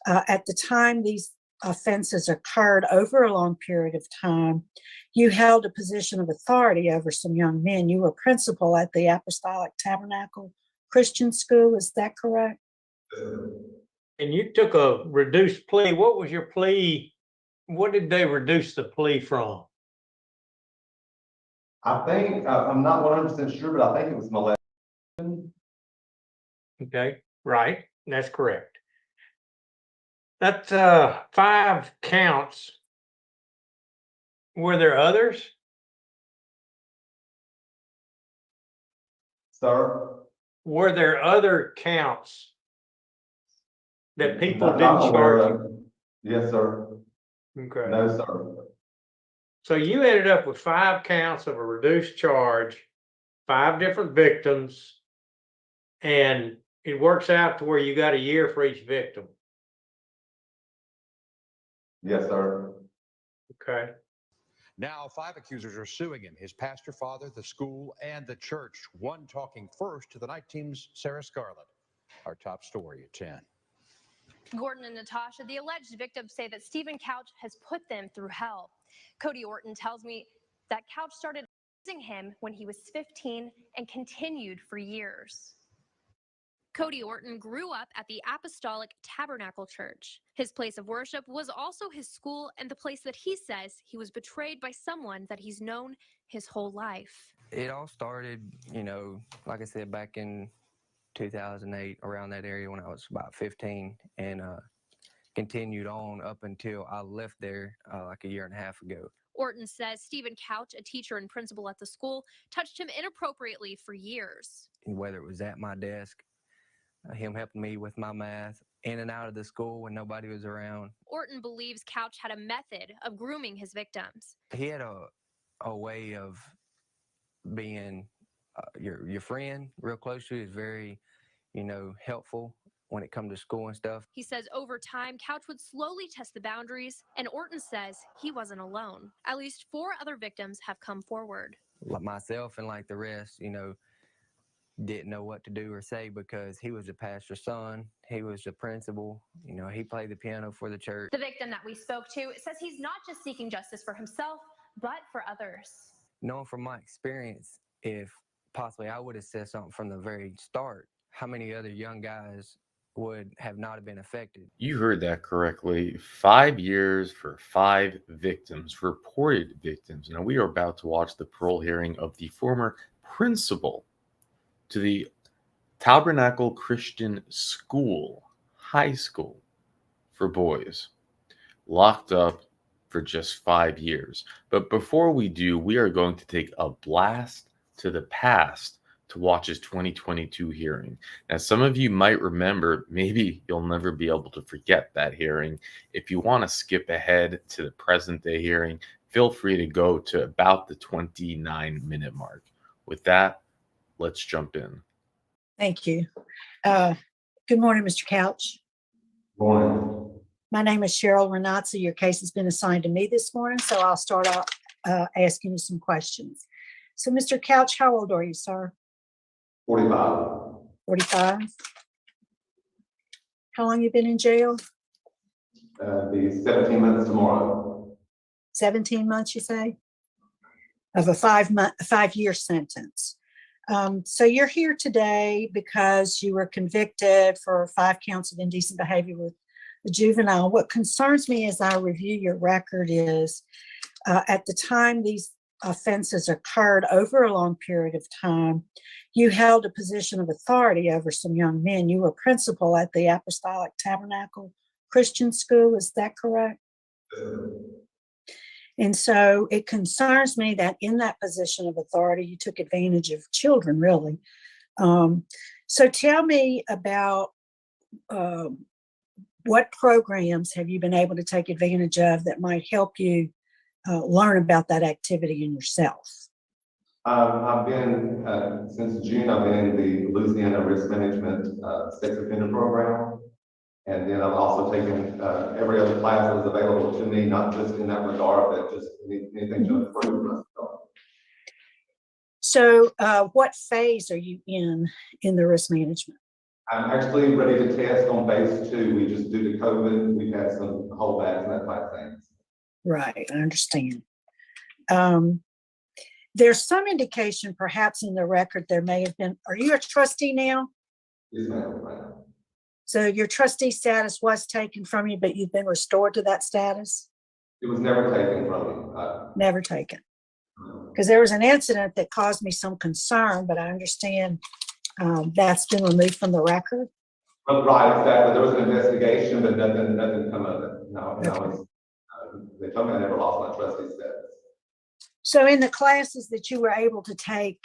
At the time these offenses occurred over a long period of time, you held a position of authority over some young men. You were principal at the Apostolic Tabernacle Christian School. Is that correct? And you took a reduced plea. What was your plea? What did they reduce the plea from? I think, I'm not 100% sure, but I think it was molestation. Okay, right. That's correct. That's 5 counts. Were there others? Sir? Were there other counts that people Not didn't aware charge of. Yes, sir. you? Okay. No, sir. So you ended up with 5 counts of a reduced charge, 5 different victims, and it works out to where you got a year for each victim. Yes, sir. Okay. Now, 5 accusers are suing him, his pastor, father, the school, and the church. One talking first to the night team's Sarah Scarlett. Our top story at 10. Gordon and Natasha, the alleged victims, say that Stephen Couch has put them through hell. Cody Orton tells me that Couch started using him when he was 15 and continued for years. Cody Orton grew up at the Apostolic Tabernacle Church. His place of worship was also his school and the place that he says he was betrayed by someone that he's known his whole life. It all started, like I said, back in 2008, around that area when I was about 15, and continued on up until I left there like a year and a half ago. Orton says Stephen Couch, a teacher and principal at the school, touched him inappropriately for years. Whether it was at my desk, him helping me with my math, in and out of the school when nobody was around. Orton believes Couch had a method of grooming his victims. He had a way of being your friend, real close to you, is very, helpful when it comes to school and stuff. He says over time, Couch would slowly test the boundaries, and Orton says he wasn't alone. At least 4 other victims have come forward. Like myself and like the rest, didn't know what to do or say because he was a pastor's son. He was the principal. He played the piano for the church. The victim that we spoke to says he's not just seeking justice for himself, but for others. Knowing from my experience, if possibly I would have said something from the very start, how many other young guys would have not been affected? You heard that correctly. 5 years for 5 victims, reported victims. Now, we are about to watch the parole hearing of the former principal to the Tabernacle Christian School, high school for boys, locked up for just 5 years. But before we do, we are going to take a blast to the past to watch his 2022 hearing. Now, some of you might remember, maybe you'll never be able to forget that hearing. If you want to skip ahead to the present day hearing, feel free to go to about the 29-minute mark. With that, let's jump in. Thank you. Good morning, Mr. Couch. Morning. My name is Cheryl Renazzi. Your case has been assigned to me this morning, so I'll start off asking you some questions. So, Mr. Couch, how old are you, sir? 45. 45. How long you been in jail? Be 17 months tomorrow. 17 months, you say? Of a 5-year sentence. So you're here today because you were convicted for 5 counts of indecent behavior with a juvenile. What concerns me as I review your record is at the time these offenses occurred over a long period of time, you held a position of authority over some young men. You were principal at the Apostolic Tabernacle Christian School. Is that correct? And so it concerns me that in that position of authority, you took advantage of children, really. So tell me about what programs have you been able to take advantage of that might help you learn about that activity in yourself? I've been, since June, I've been in the Louisiana Risk Management Sex Offender Program. And then I've also taken every other class that was available to me, not just in that regard, but just anything to improve myself. So what phase are you in the risk management? I'm actually ready to test on phase 2. We just, due to COVID, we've had some holdbacks and that type of things. Right, I understand. There's some indication perhaps in the record there may have been, are you a trustee now? Yes, ma'am. So your trustee status was taken from you, but you've been restored to that status? It was never taken from me. Never taken. Because there was an incident that caused me some concern, but I understand that's been removed from the record. Right, exactly. There was an investigation, but nothing come of it. No, Okay. they told me I never lost my trustee status. So in the classes that you were able to take,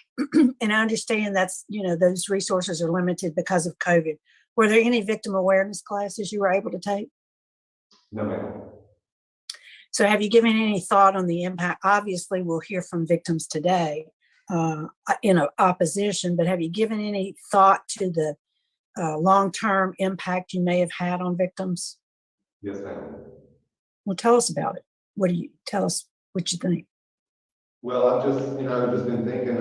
and I understand that's, those resources are limited because of COVID. Were there any victim awareness classes you were able to take? No, ma'am. So have you given any thought on the impact? Obviously, we'll hear from victims today in opposition, but have you given any thought to the long-term impact you may have had on victims? Yes, ma'am. Well, tell us about it. Tell us what you think? Well, I've just been thinking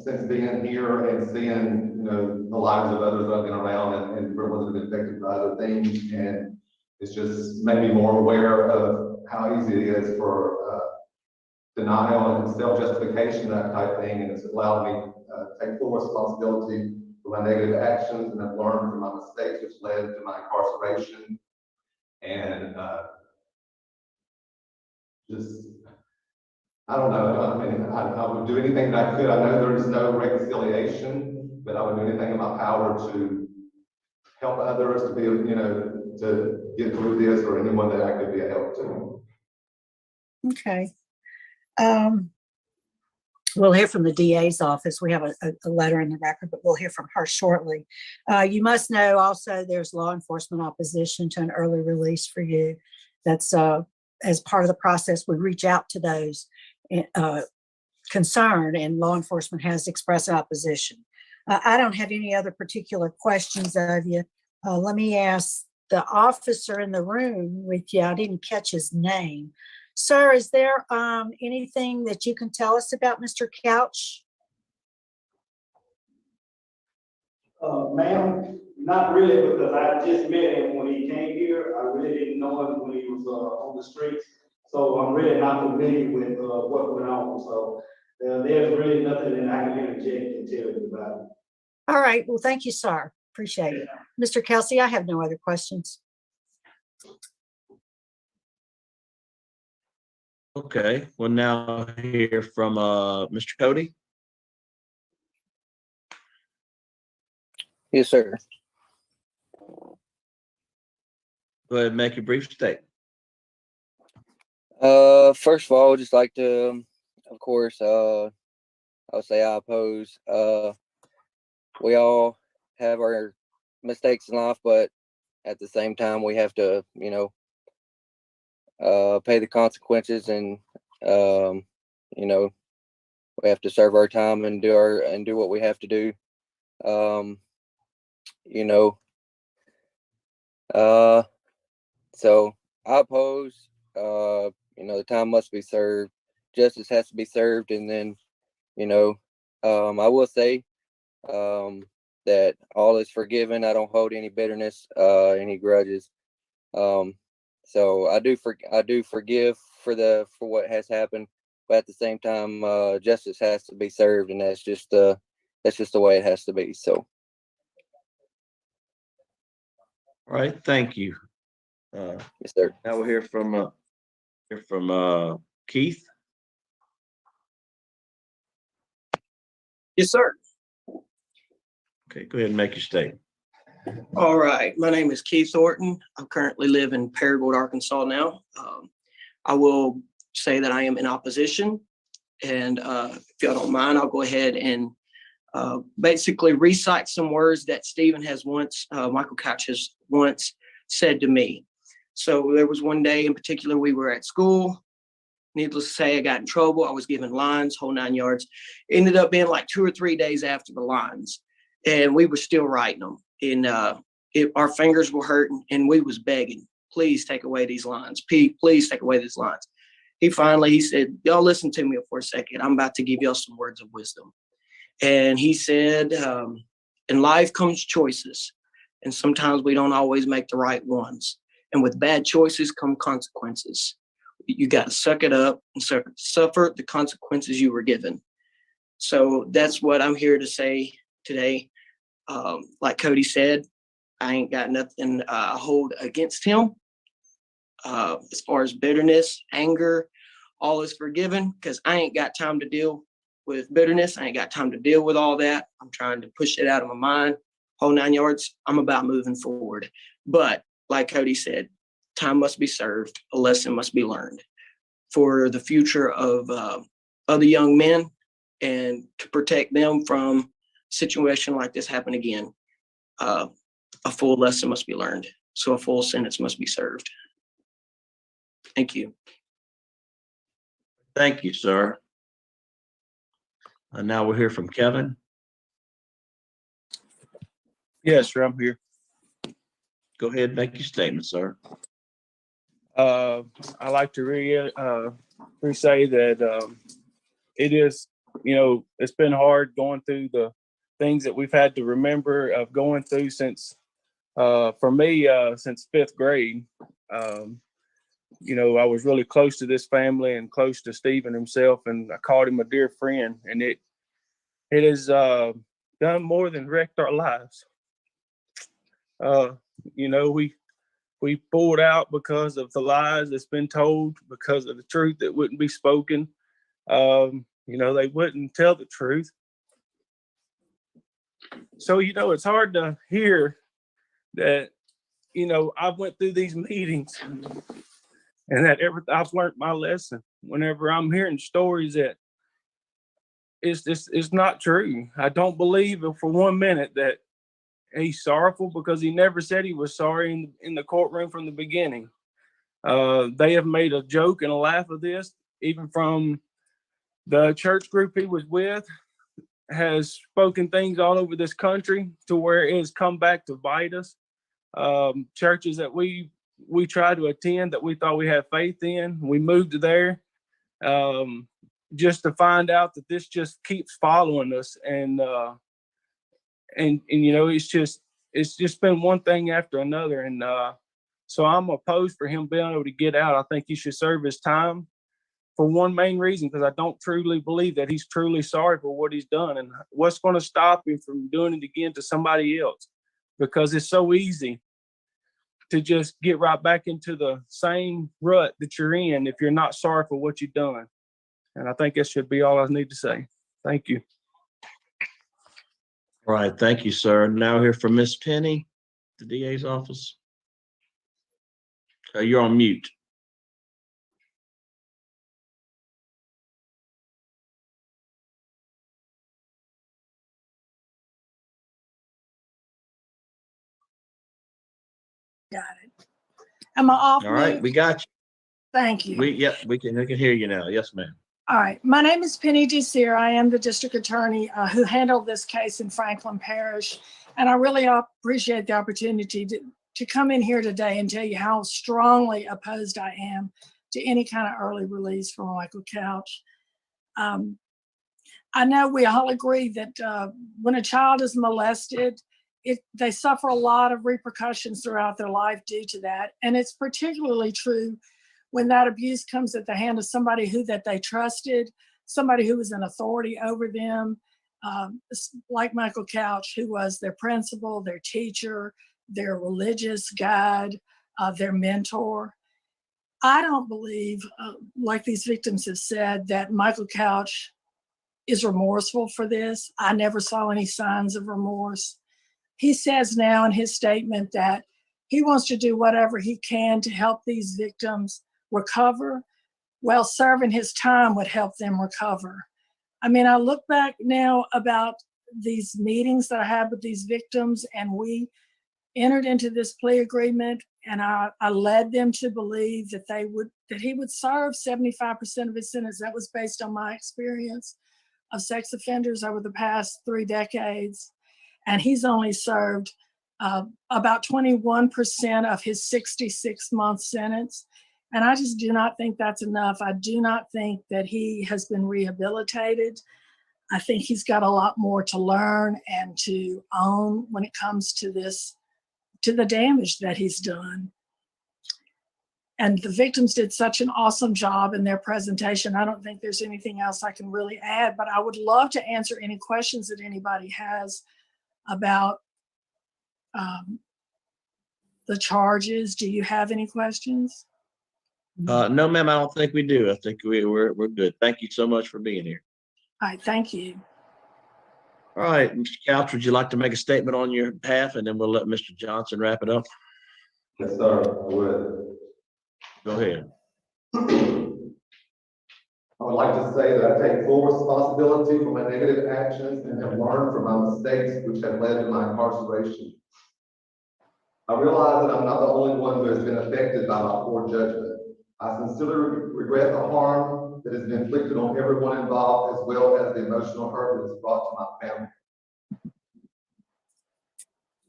since being here and seeing, the lives of others that I've been around and for ones that have been affected by other things. And it's just made me more aware of how easy it is for denial and self-justification, that type of thing. And it's allowed me to take full responsibility for my negative actions, and I've learned from my mistakes, which led to my incarceration. And I don't know. I mean, I would do anything that I could. I know there is no reconciliation, but I would do anything in my power to help others to be, to get through this, or anyone that I could be a help to. Okay. We'll hear from the DA's office. We have a letter in the record, but we'll hear from her shortly. You must know also there's law enforcement opposition to an early release for you. That's as part of the process, we reach out to those concerned, and law enforcement has expressed opposition. I don't have any other particular questions of you. Let me ask the officer in the room with you. I didn't catch his name. Sir, is there anything that you can tell us about Mr. Couch? Ma'am, not really, because I just met him when he came here. I really didn't know him when he was on the streets. So I'm really not familiar with what went on. So there's really nothing that I can interject and tell you about it. All right. Well, thank you, sir. Appreciate it. Mr. Kelsey, I have no other questions. Okay, we'll now hear from Mr. Cody. Yes, sir. Go ahead and make a brief statement. First of all, I'd just like to, of course, I would say I oppose. We all have our mistakes in life, but at the same time, we have to, pay the consequences, and we have to serve our time and do what we have to do. So I oppose. The time must be served. Justice has to be served, and then, I will say that all is forgiven. I don't hold any bitterness, any grudges. So I do forgive for what has happened, but at the same time, justice has to be served, and that's just the way it has to be. So. All right, thank you. Yes, sir. Now we'll hear from Keith. Yes, sir. Okay, go ahead and make your statement. All right. My name is Keith Thornton. I currently live in Paragould, Arkansas now. I will say that I am in opposition. And if y'all don't mind, I'll go ahead and basically recite some words that Stephen has Michael Couch has once said to me. So there was one day in particular, we were at school. Needless to say, I got in trouble. I was given lines, whole 9 yards. Ended up being like 2 or 3 days after the lines, and we were still writing them. And our fingers were hurting, and we was begging, please take away these lines. Pete, please take away these lines. He said, y'all listen to me for a second. I'm about to give y'all some words of wisdom. And he said, in life comes choices. And sometimes we don't always make the right ones. And with bad choices come consequences. You got to suck it up and suffer the consequences you were given. So that's what I'm here to say today. Like Cody said, I ain't got nothing I hold against him. As far as bitterness, anger, all is forgiven, because I ain't got time to deal with bitterness. I ain't got time to deal with all that. I'm trying to push it out of my mind, whole 9 yards. I'm about moving forward. But like Cody said, time must be served. A lesson must be learned for the future of other young men, and to protect them from a situation like this happen again. A full lesson must be learned. So a full sentence must be served. Thank you. Thank you, sir. And now we'll hear from Kevin. Yes, sir, I'm here. Go ahead and make your statement, sir. I like to say that it is, it's been hard going through the things that we've had to remember of going through since, for me, since 5th grade. I was really close to this family and close to Stephen himself, and I called him a dear friend, and it has done more than wrecked our lives. We pulled out because of the lies that's been told, because of the truth that wouldn't be spoken. They wouldn't tell the truth. So, it's hard to hear that, I went through these meetings and that I've learned my lesson. Whenever I'm hearing stories that it's not true. I don't believe for 1 minute that he's sorrowful, because he never said he was sorry in the courtroom from the beginning. They have made a joke and a laugh of this, even from the church group he was with, has spoken things all over this country to where it has come back to bite us. Churches that we tried to attend that we thought we had faith in, we moved to there, just to find out that this just keeps following us. And it's just been one thing after another. And so I'm opposed for him being able to get out. I think he should serve his time, for one main reason, because I don't truly believe that he's truly sorry for what he's done. And what's going to stop him from doing it again to somebody else? Because it's so easy to just get right back into the same rut that you're in if you're not sorry for what you've done. And I think that should be all I need to say. Thank you. All right, thank you, sir. Now hear from Miss Penny, the DA's office. You're on mute. Got it. Am I off? All right, mute? we got you. Thank you. We can hear you now. Yes, ma'am. All right. My name is Penny Desir. I am the district attorney who handled this case in Franklin Parish. And I really appreciate the opportunity to come in here today and tell you how strongly opposed I am to any kind of early release for Michael Couch. I know we all agree that when a child is molested, they suffer a lot of repercussions throughout their life due to that. And it's particularly true when that abuse comes at the hand of somebody that they trusted, somebody who was an authority over them, like Michael Couch, who was their principal, their teacher, their religious guide, their mentor. I don't believe, like these victims have said, that Michael Couch is remorseful for this. I never saw any signs of remorse. He says now in his statement that he wants to do whatever he can to help these victims recover. Well, serving his time would help them recover. I mean, I look back now about these meetings that I had with these victims, and we entered into this plea agreement, and I led them to believe that he would serve 75% of his sentence. That was based on my experience of sex offenders over the past 3 decades. And he's only served about 21% of his 66-month sentence. And I just do not think that's enough. I do not think that he has been rehabilitated. I think he's got a lot more to learn and to own when it comes to this to the damage that he's done. And the victims did such an awesome job in their presentation. I don't think there's anything else I can really add, but I would love to answer any questions that anybody has about the charges. Do you have any questions? No, ma'am, I don't think we do. I think we're good. Thank you so much for being here. All right, thank you. All right, Mr. Couch, would you like to make a statement on your behalf, and then we'll let Mr. Johnson wrap it up? Yes, sir, I would. Go ahead. I would like to say that I take full responsibility for my negative actions and have learned from my mistakes which have led to my incarceration. I realize that I'm not the only one who has been affected by my poor judgment. I sincerely regret the harm that has been inflicted on everyone involved, as well as the emotional hurt that has brought to my family.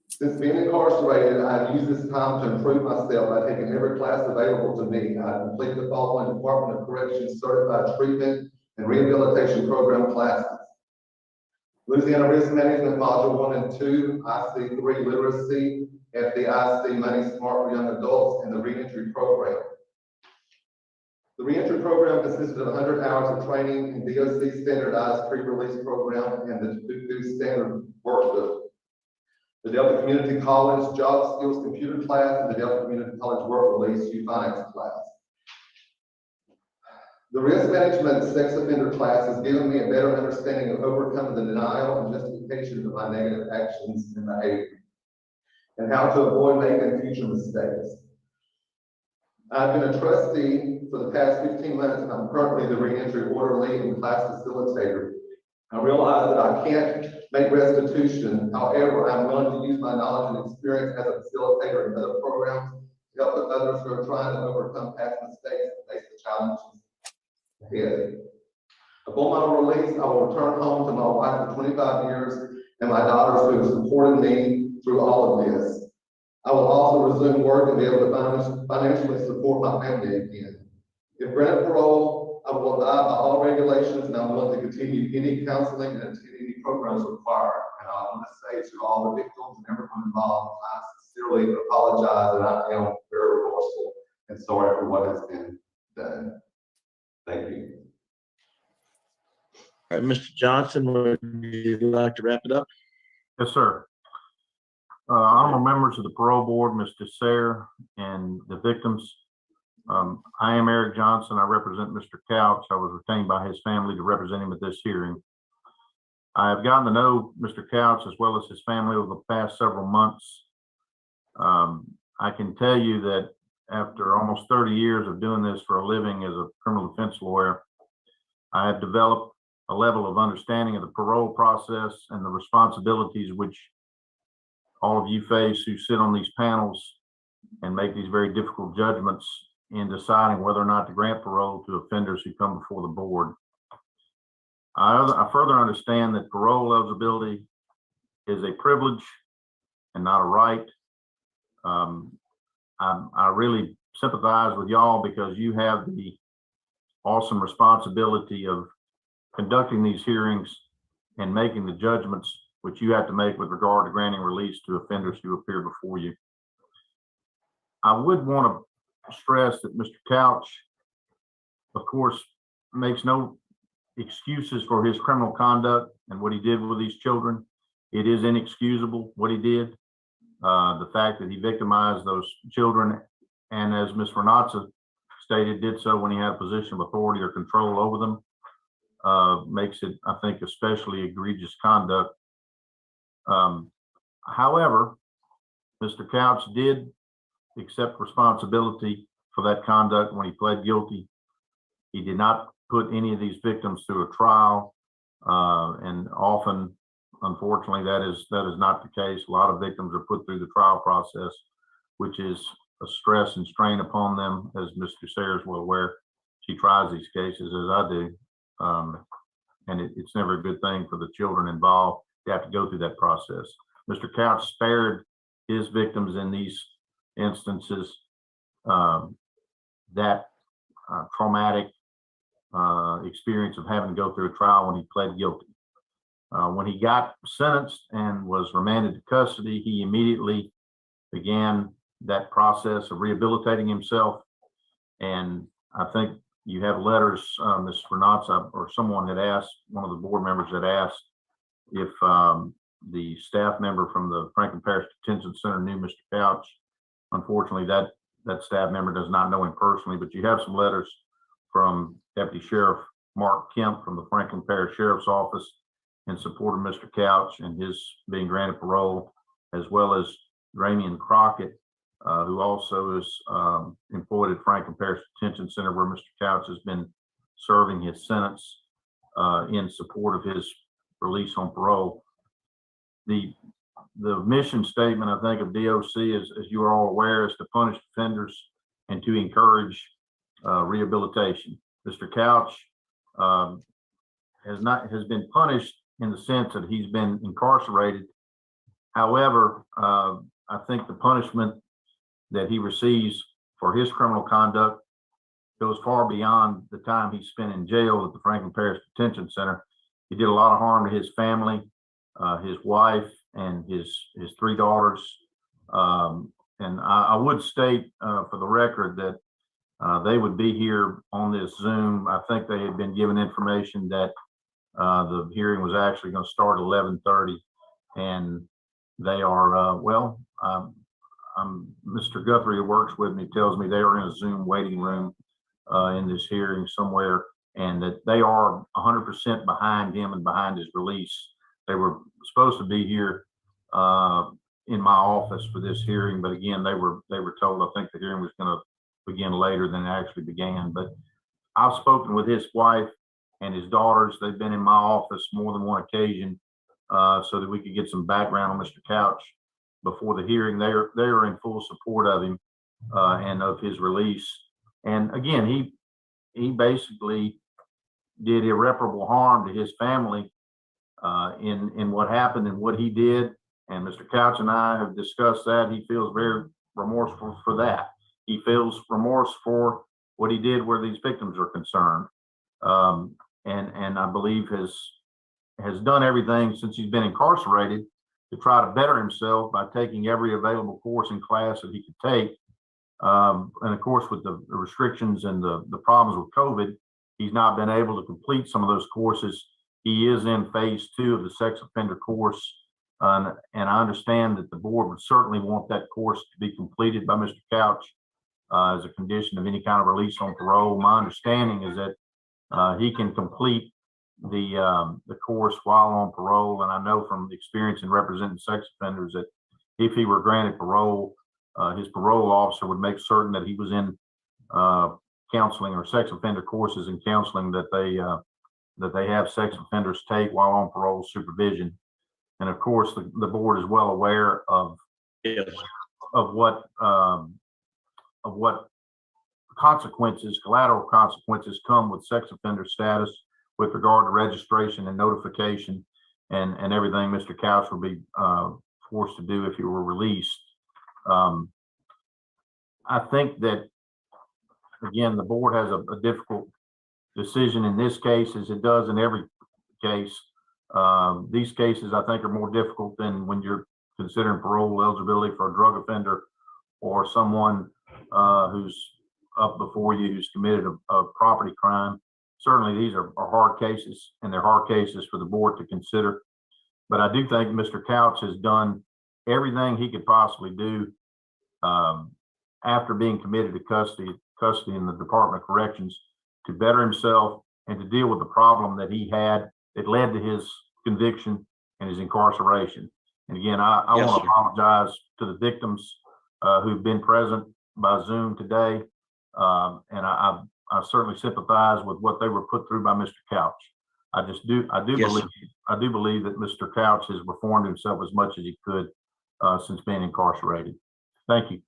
Since being incarcerated, I've used this time to improve myself by taking every class available to me. I completed the following Department of Corrections Certified Treatment and Rehabilitation Program classes: Louisiana Risk Management Module 1 and 2, IC3 Literacy, FDIC Money Smart for Young Adults, and the Reentry Program. The Reentry Program consisted of 100 hours of training in DOC Standardized Pre-Release Program and the TUCU Standard Workbook, the Delta Community College Job Skills Computer class, and the Delta Community College Work Release Finance class. The Risk Management Sex Offender class has given me a better understanding of overcoming the denial and justification of my negative actions and behavior, and how to avoid making future mistakes. I've been a trustee for the past 15 months, and I'm currently the reentry orderly and class facilitator. I realize that I can't make restitution. However, I'm willing to use my knowledge and experience as a facilitator in other programs to help others who are trying to overcome past mistakes and face the challenges ahead. Upon my release, I will return home to my wife of 25 years and my daughters who have supported me through all of this. I will also resume work and be able to financially support my family again. If granted parole, I will abide by all regulations, and I'm willing to continue any counseling and attend any programs required. And I want to say to all the victims and everyone involved, I sincerely apologize, and I am very remorseful and sorry for what has been done. Thank you. All right, Mr. Johnson, would you like to wrap it up? Yes, sir. Honorable members of the parole board, Mr. Sayre, and the victims. I am Eric Johnson. I represent Mr. Couch. I was retained by his family to represent him at this hearing. I have gotten to know Mr. Couch as well as his family over the past several months. I can tell you that after almost 30 years of doing this for a living as a criminal defense lawyer, I have developed a level of understanding of the parole process and the responsibilities which all of you face who sit on these panels and make these very difficult judgments in deciding whether or not to grant parole to offenders who come before the board. I further understand that parole eligibility is a privilege and not a right. I really sympathize with y'all because you have the awesome responsibility of conducting these hearings and making the judgments which you have to make with regard to granting release to offenders who appear before you. I would want to stress that Mr. Couch, of course, makes no excuses for his criminal conduct and what he did with these children. It is inexcusable what he did. The fact that he victimized those children, and as Ms. Renata stated, did so when he had a position of authority or control over them, makes it, I think, especially egregious conduct. However, Mr. Couch did accept responsibility for that conduct when he pled guilty. He did not put any of these victims through a trial, and often, unfortunately, that is not the case. A lot of victims are put through the trial process, which is a stress and strain upon them, as Mr. Sayre is well aware. She tries these cases as I do, and it's never a good thing for the children involved to have to go through that process. Mr. Couch spared his victims in these instances that traumatic experience of having to go through a trial when he pled guilty. When he got sentenced and was remanded to custody, he immediately began that process of rehabilitating himself. And I think you have letters, Ms. Renata, or someone had asked, one of the board members had asked if the staff member from the Franklin Parish Detention Center knew Mr. Couch. Unfortunately, that staff member does not know him personally, but you have some letters from Deputy Sheriff Mark Kemp from the Franklin Parish Sheriff's Office in support of Mr. Couch and his being granted parole, as well as Ramian Crockett, who also is employed at Franklin Parish Detention Center, where Mr. Couch has been serving his sentence in support of his release on parole. The mission statement, I think, of DOC is, as you are all aware, is to punish offenders and to encourage rehabilitation. Mr. Couch has been punished in the sense that he's been incarcerated. However, I think the punishment that he receives for his criminal conduct goes far beyond the time he spent in jail at the Franklin Parish Detention Center. He did a lot of harm to his family, his wife, and his 3 daughters. And I would state for the record that they would be here on this Zoom. I think they had been given information that the hearing was actually going to start at 11:30, and they are, Mr. Guthrie, who works with me, tells me they are in a Zoom waiting room in this hearing somewhere, and that they are 100% behind him and behind his release. They were supposed to be here in my office for this hearing, but again, they were told, I think the hearing was going to begin later than it actually began. But I've spoken with his wife and his daughters. They've been in my office more than one occasion so that we could get some background on Mr. Couch before the hearing. They are in full support of him and of his release. And again, he basically did irreparable harm to his family in what happened and what he did. And Mr. Couch and I have discussed that. He feels very remorseful for that. He feels remorse for what he did where these victims are concerned. And I believe has done everything since he's been incarcerated to try to better himself by taking every available course in class that he could take. And of course, with the restrictions and the problems with COVID, he's not been able to complete some of those courses. He is in phase 2 of the sex offender course. And I understand that the board would certainly want that course to be completed by Mr. Couch as a condition of any kind of release on parole. My understanding is that he can complete the course while on parole. And I know from experience in representing sex offenders that if he were granted parole, his parole officer would make certain that he was in counseling or sex offender courses and counseling that they have sex offenders take while on parole supervision. And of course, the board is well aware of what consequences, collateral consequences come with sex offender status with regard to registration and notification and everything Mr. Couch would be forced to do if he were released. I think that, again, the board has a difficult decision in this case, as it does in every case. These cases, I think, are more difficult than when you're considering parole eligibility for a drug offender or someone who's up before you who's committed a property crime. Certainly, these are hard cases, and they're hard cases for the board to consider. But I do think Mr. Couch has done everything he could possibly do after being committed to custody in the Department of Corrections to better himself and to deal with the problem that he had that led to his conviction and his incarceration. And again, I want to apologize to the victims who've been present by Zoom today. And I certainly sympathize with what they were put through by Mr. Couch. I do believe that Mr. Couch has reformed himself as much as he could since being incarcerated. Thank you.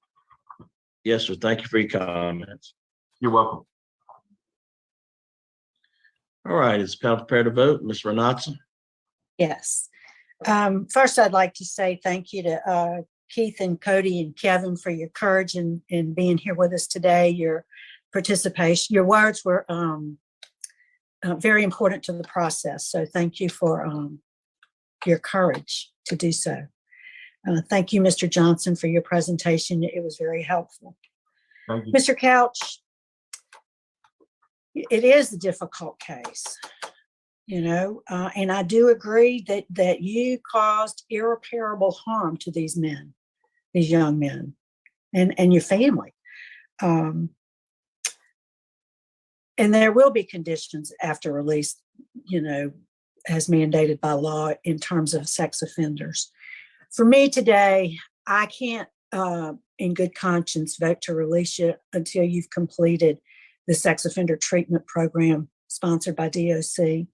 Yes, sir. Thank you for your comments. You're welcome. All right, is the panel prepared to vote? Ms. Renata? Yes. First, I'd like to say thank you to Keith and Cody and Kevin for your courage in being here with us today. Your participation, your words were very important to the process. So thank you for your courage to do so. Thank you, Mr. Johnson, for your presentation. It was very helpful. Thank you. Mr. Couch, it is a difficult case, and I do agree that you caused irreparable harm to these men, these young men, and your family. And there will be conditions after release, as mandated by law in terms of sex offenders. For me today, I can't, in good conscience, vote to release you until you've completed the sex offender treatment program sponsored by DOC.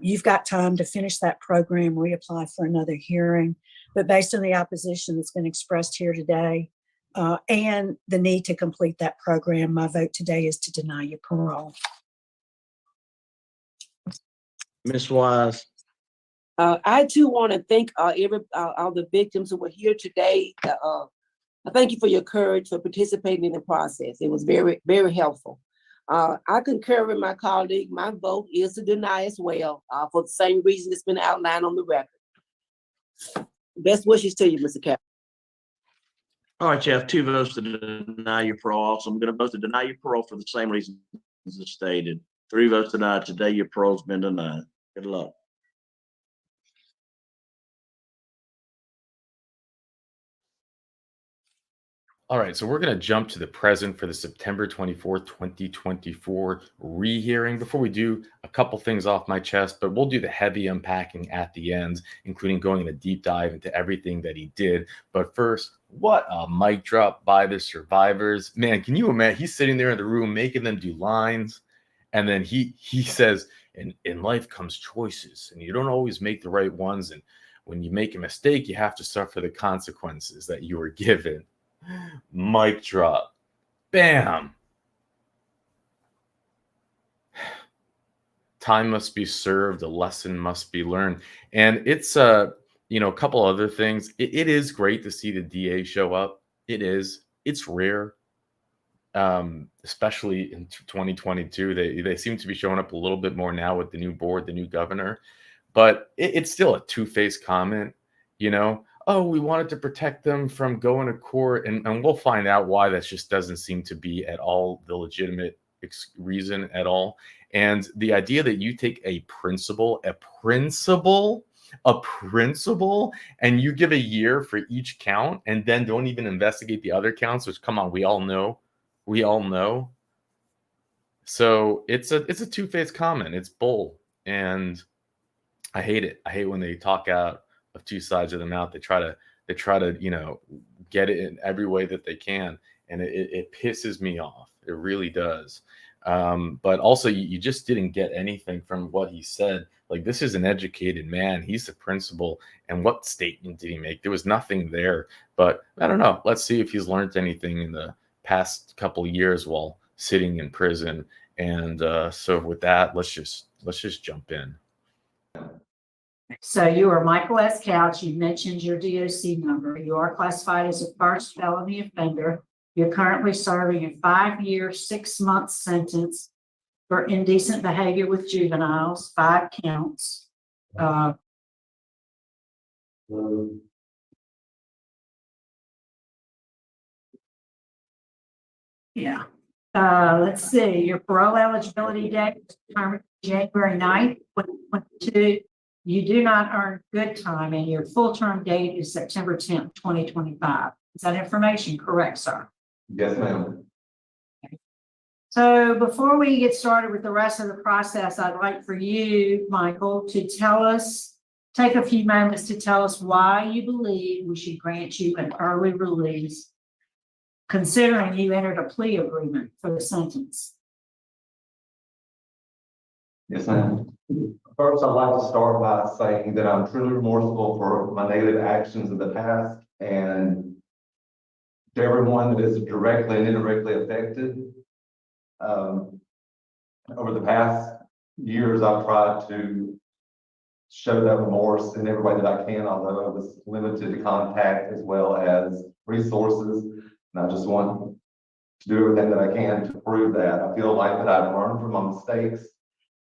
You've got time to finish that program, reapply for another hearing. But based on the opposition that's been expressed here today and the need to complete that program, my vote today is to deny you parole. Ms. Wise. I too want to thank all the victims who were here today. I thank you for your courage for participating in the process. It was very, very helpful. I concur with my colleague. My vote is to deny as well, for the same reason it's been outlined on the record. Best wishes to you, Mr. Captain. All right, you have 2 votes to deny your parole. So I'm going to vote to deny your parole for the same reasons as stated. 3 votes denied. Today your parole's been denied. Good luck. All right, so we're going to jump to the present for the September 24th, 2024 rehearing. Before we do, a couple things off my chest, but we'll do the heavy unpacking at the end, including going in a deep dive into everything that he did. But first, what a mic drop by the survivors. Man, can you imagine? He's sitting there in the room making them do lines, and then he says, in life comes choices, and you don't always make the right ones. And when you make a mistake, you have to suffer the consequences that you were given. Mic drop. Bam. Time must be served. A lesson must be learned. And it's a couple other things. It is great to see the DA show up. It is. It's rare. Especially in 2022. They seem to be showing up a little bit more now with the new board, the new governor. But it's still a two-faced comment, Oh, we wanted to protect them from going to court. And we'll find out why that just doesn't seem to be at all the legitimate reason at all. And the idea that you take a principal, and you give a year for each count and then don't even investigate the other counts, which, come on, we all know. So it's a two-faced comment. It's bull. And I hate it. I hate when they talk out of 2 sides of the mouth. They try to get it in every way that they can, and it pisses me off. It really does. But also, you just didn't get anything from what he said. Like, this is an educated man. He's the principal, and what statement did he make? There was nothing there. But I don't know. Let's see if he's learned anything in the past couple of years while sitting in prison. And so with that, let's just jump in. So you are Michael S. Couch. You mentioned your DOC number. You are classified as a first felony offender. You're currently serving a 5-year, 6-month sentence for indecent behavior with juveniles, 5 counts. Let's see. Your parole eligibility date is determined January 9th, 2022. You do not earn good time, and your full term date is September 10th, 2025. Is that information correct, sir? Yes, ma'am. Okay. So before we get started with the rest of the process, I'd like for you, Michael, to take a few moments to tell us why you believe we should grant you an early release, considering you entered a plea agreement for the sentence. Yes, ma'am. First, I'd like to start by saying that I'm truly remorseful for my negative actions in the past, and to everyone that is directly and indirectly affected. Over the past years, I've tried to show that remorse in every way that I can, although I was limited to contact as well as resources. And I just want to do everything that I can to prove that. I feel like that I've learned from my mistakes,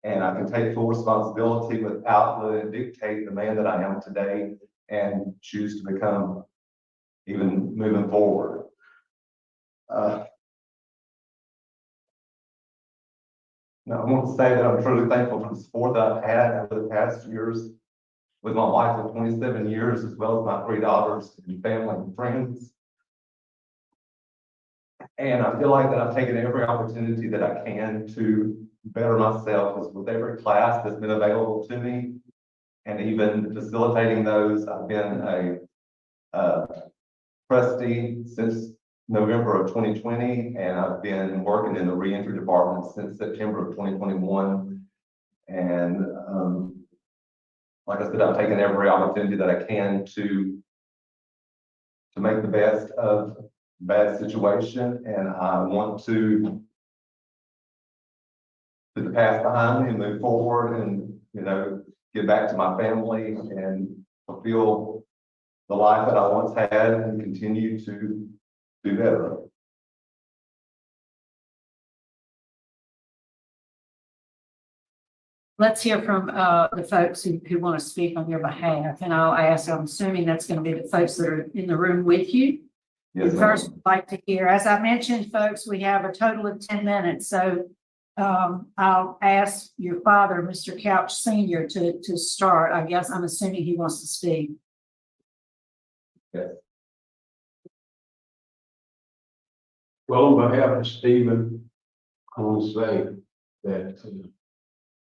and I can take full responsibility without letting it dictate the man that I am today. and choose to become even moving forward. Now, I want to say that I'm truly thankful for the support that I've had over the past years with my wife of 27 years, as well as my 3 daughters and family and friends. And I feel like that I've taken every opportunity that I can to better myself, as with every class that's been available to me, and even facilitating those. I've been a trustee since November of 2020, and I've been working in the reentry department since September of 2021. And like I said, I've taken every opportunity that I can to make the best of a bad situation, and I want to put the past behind me and move forward, and get back to my family and fulfill the life that I once had, and continue to do better. Let's hear from the folks who want to speak on your behalf. And I'm assuming that's going to be the folks that are in the room with you. Yes, First, ma'am. I'd like to hear, as I mentioned, folks, we have a total of 10 minutes. So I'll ask your father, Mr. Couch Sr., to start. I guess I'm assuming he wants to speak. Yes. Well, on behalf of Stephen, I want to say that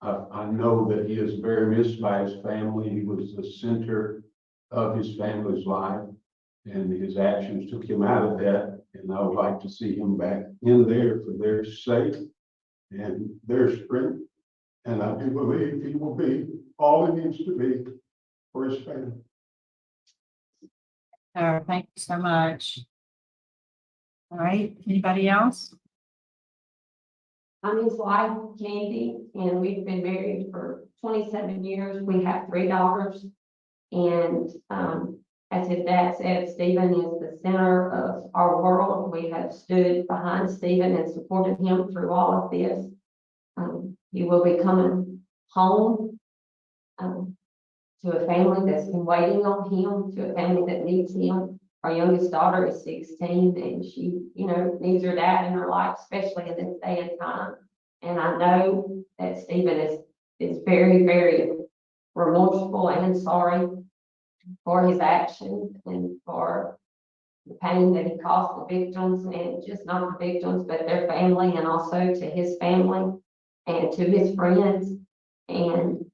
I know that he is very missed by his family. He was the center of his family's life, and his actions took him out of that. And I would like to see him back in there for their sake and their strength. And I do believe he will be all he needs to be for his family. Thank you so much. All right, anybody else? I'm his wife, Candy, and we've been married for 27 years. We have 3 daughters. And as his dad said, Stephen is the center of our world. We have stood behind Stephen and supported him through all of this. He will be coming home to a family that's been waiting on him, to a family that needs him. Our youngest daughter is 16, and she, needs her dad in her life, especially in this day and time. And I know that Stephen is very, very remorseful and sorry for his actions and for the pain that he caused the victims, and just not the victims, but their family, and also to his family and to his friends. And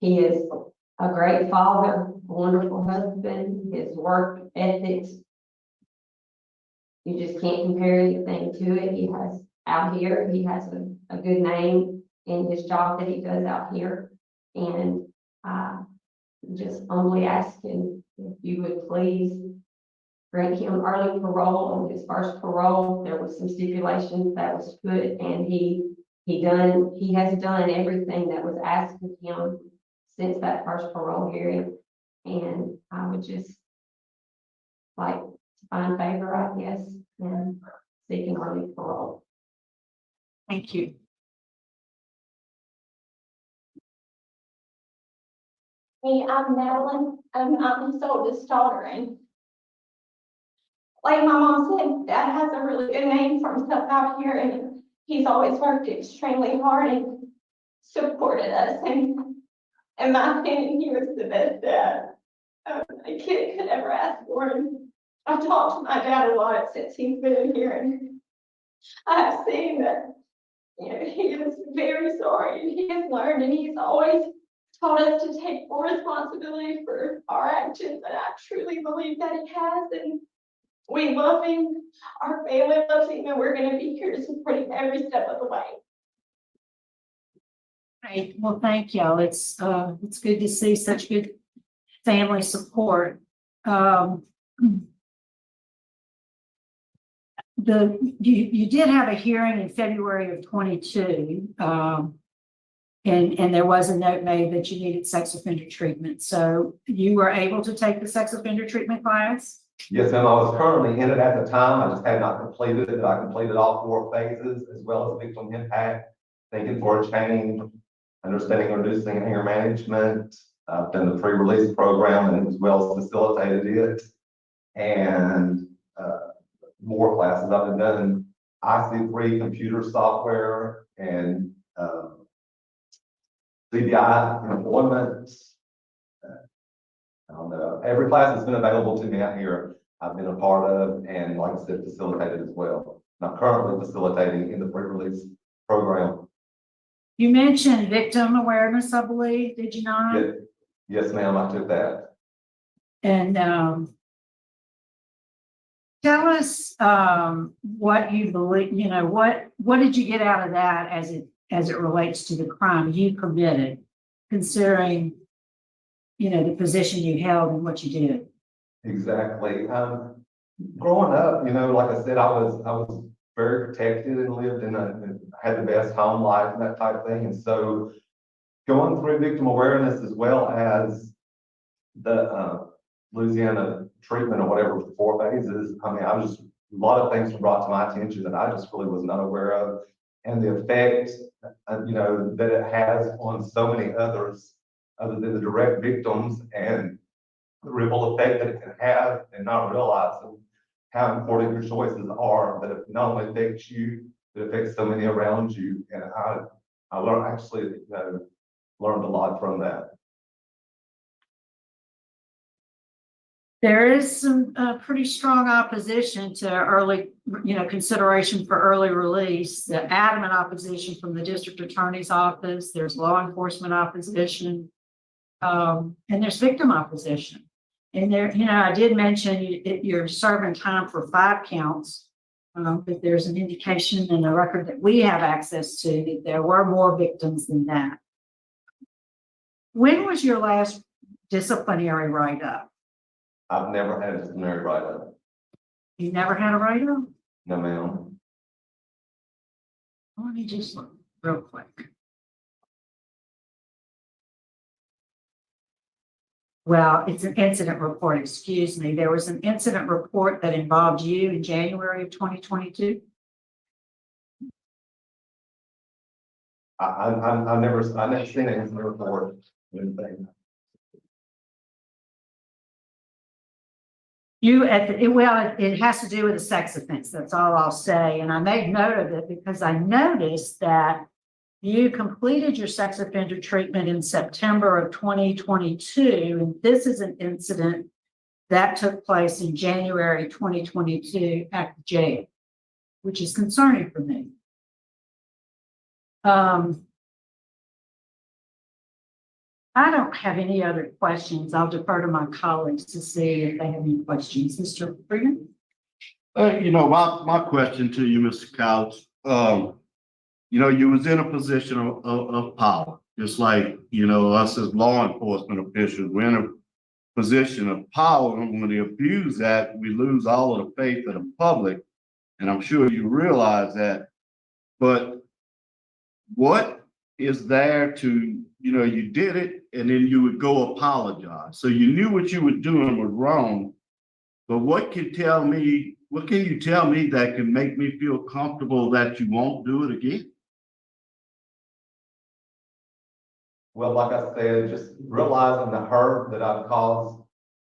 he is a great father, a wonderful husband. His work ethics, you just can't compare anything to it. He has he has a good name in his job that he does out here. And just humbly asking if you would please grant him early parole on his first parole. There was some stipulations that was put, and he has done everything that was asked of him since that first parole hearing. And I would just like to find favor, I guess, and seeking early parole. Thank you. Hey, I'm Madeline. I'm his oldest daughter, and like my mom said, Dad has a really good name for himself out here, and he's always worked extremely hard and supported us. And in my opinion, he was the best dad a kid could ever ask for. And I've talked to my dad a lot since he's been in here, and I've seen that he is very sorry, and he has learned, and he's always taught us to take full responsibility for our actions, and I truly believe that he has. And we love him, our family loves him, and we're going to be here to support him every step of the way. Right. Well, thank y'all. It's good to see such good family support. You did have a hearing in February of 22, and there was a note made that you needed sex offender treatment. So you were able to take the sex offender treatment class? Yes, ma'am. I was currently in it at the time. I just had not completed it. I completed all 4 phases, as well as victim impact, thinking for a change, understanding and reducing anger management, I've done the pre-release program and as well as facilitated it. And more classes. I've done IC3 computer software and CBI employment. I don't know. Every class that's been available to me out here, I've been a part of, and like I said, facilitated as well. And I'm currently facilitating in the pre-release program. You mentioned victim awareness, I believe, did you not? Yes, ma'am, I took that. And tell us what you believe, you know, what did you get out of that as it relates to the crime you committed, considering, you know, the position you held and what you did? Exactly. Growing up, you know, like I said, I was very protected and lived in had the best home life and that type of thing. And so going through victim awareness as well as the Louisiana treatment or whatever, 4 phases, I mean, a lot of things were brought to my attention that I just really was not aware of. And the effect, you know, that it has on so many others other than the direct victims, and the ripple effect that it can have, and not realizing how important your choices are, that it not only affects you, but it affects so many around you. And I learned, you know, learned a lot from that. There is some pretty strong opposition to early, you know, consideration for early release. The adamant opposition from the district attorney's office. There's law enforcement opposition, and there's victim opposition. And there, you know, I did mention you're serving time for 5 counts, but there's an indication in the record that we have access to that there were more victims than that. When was your last disciplinary write-up? I've never had a disciplinary write-up. You never had a write-up? No, ma'am. Let me just look real quick. Well, it's an incident report, excuse me. There was an incident report that involved you in January of 2022. I've never seen an incident report. It has to do with a sex offense. That's all I'll say. And I made note of it because I noticed that you completed your sex offender treatment in September of 2022. And this is an incident that took place in January 2022 at the jail, which is concerning for me. I don't have any other questions. I'll defer to my colleagues to see if they have any questions. Mr. Freeman? You know, my question to you, Mr. Couch, you know, you was in a position of power, just like, you know, us as law enforcement officials, we're in a position of power, and when we abuse that, we lose all of the faith of the public, and I'm sure you realize that. But what is there to, you know, you did it, and then you would go apologize. So you knew what you were doing was wrong, but what can you tell me that can make me feel comfortable that you won't do it again? Well, like I said, just realizing the hurt that I've caused,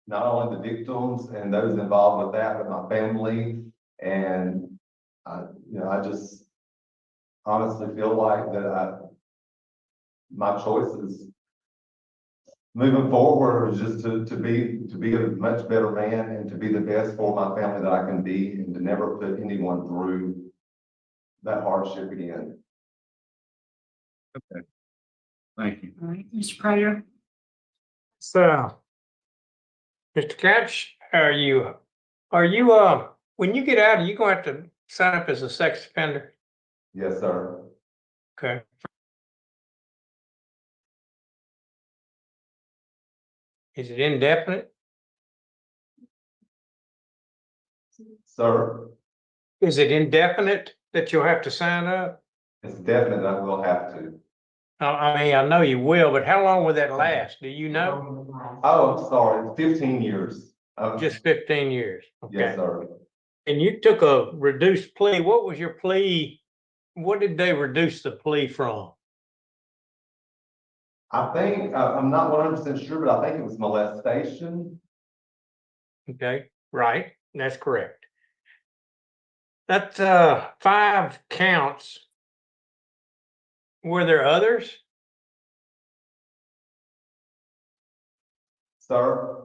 not only the victims and those involved with that, but my family. And, you know, I just honestly feel like that my choices moving forward is just to be a much better man and to be the best for my family that I can be, and to never put anyone through that hardship again. Okay. Thank you. All right, Mr. Prater? So, Mr. Couch, are you, when you get out, are you going to have to sign up as a sex offender? Yes, sir. Okay. Is it indefinite? Sir? Is it indefinite that you'll have to sign up? It's definite I will have to. I mean, I know you will, but how long will that last? Do you know? Oh, I'm sorry, 15 years. Just 15 years. Okay. Yes, sir. And you took a reduced plea. What was your plea? What did they reduce the plea from? I think, I'm not 100% sure, but I think it was molestation. Okay, right, that's correct. That's 5 counts. Were there others? Sir?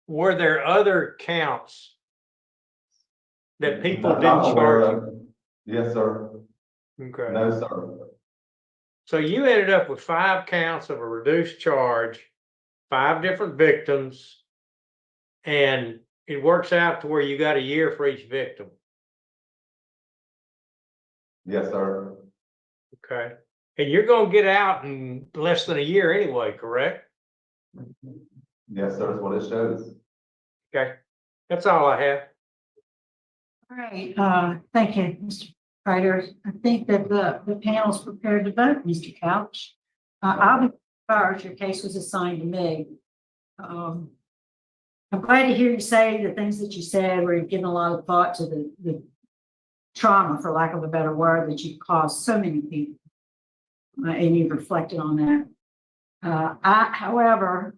Were there other counts that people Not didn't I'm aware charge you? of. Yes, sir. Okay. No, sir. So you ended up with 5 counts of a reduced charge, 5 different victims, and it works out to where you got a year for each victim. Yes, sir. Okay. And you're gonna get out in less than a year anyway, correct? Yes, sir, that's what it shows. Okay. That's all I have. All right, thank you, Mr. Prater. I think that the panel's prepared to vote, Mr. Couch. I'll be first. Your case was assigned to me. I'm glad to hear you say the things that you said, where you've given a lot of thought to the trauma, for lack of a better word, that you've caused so many people. And you've reflected on that. However,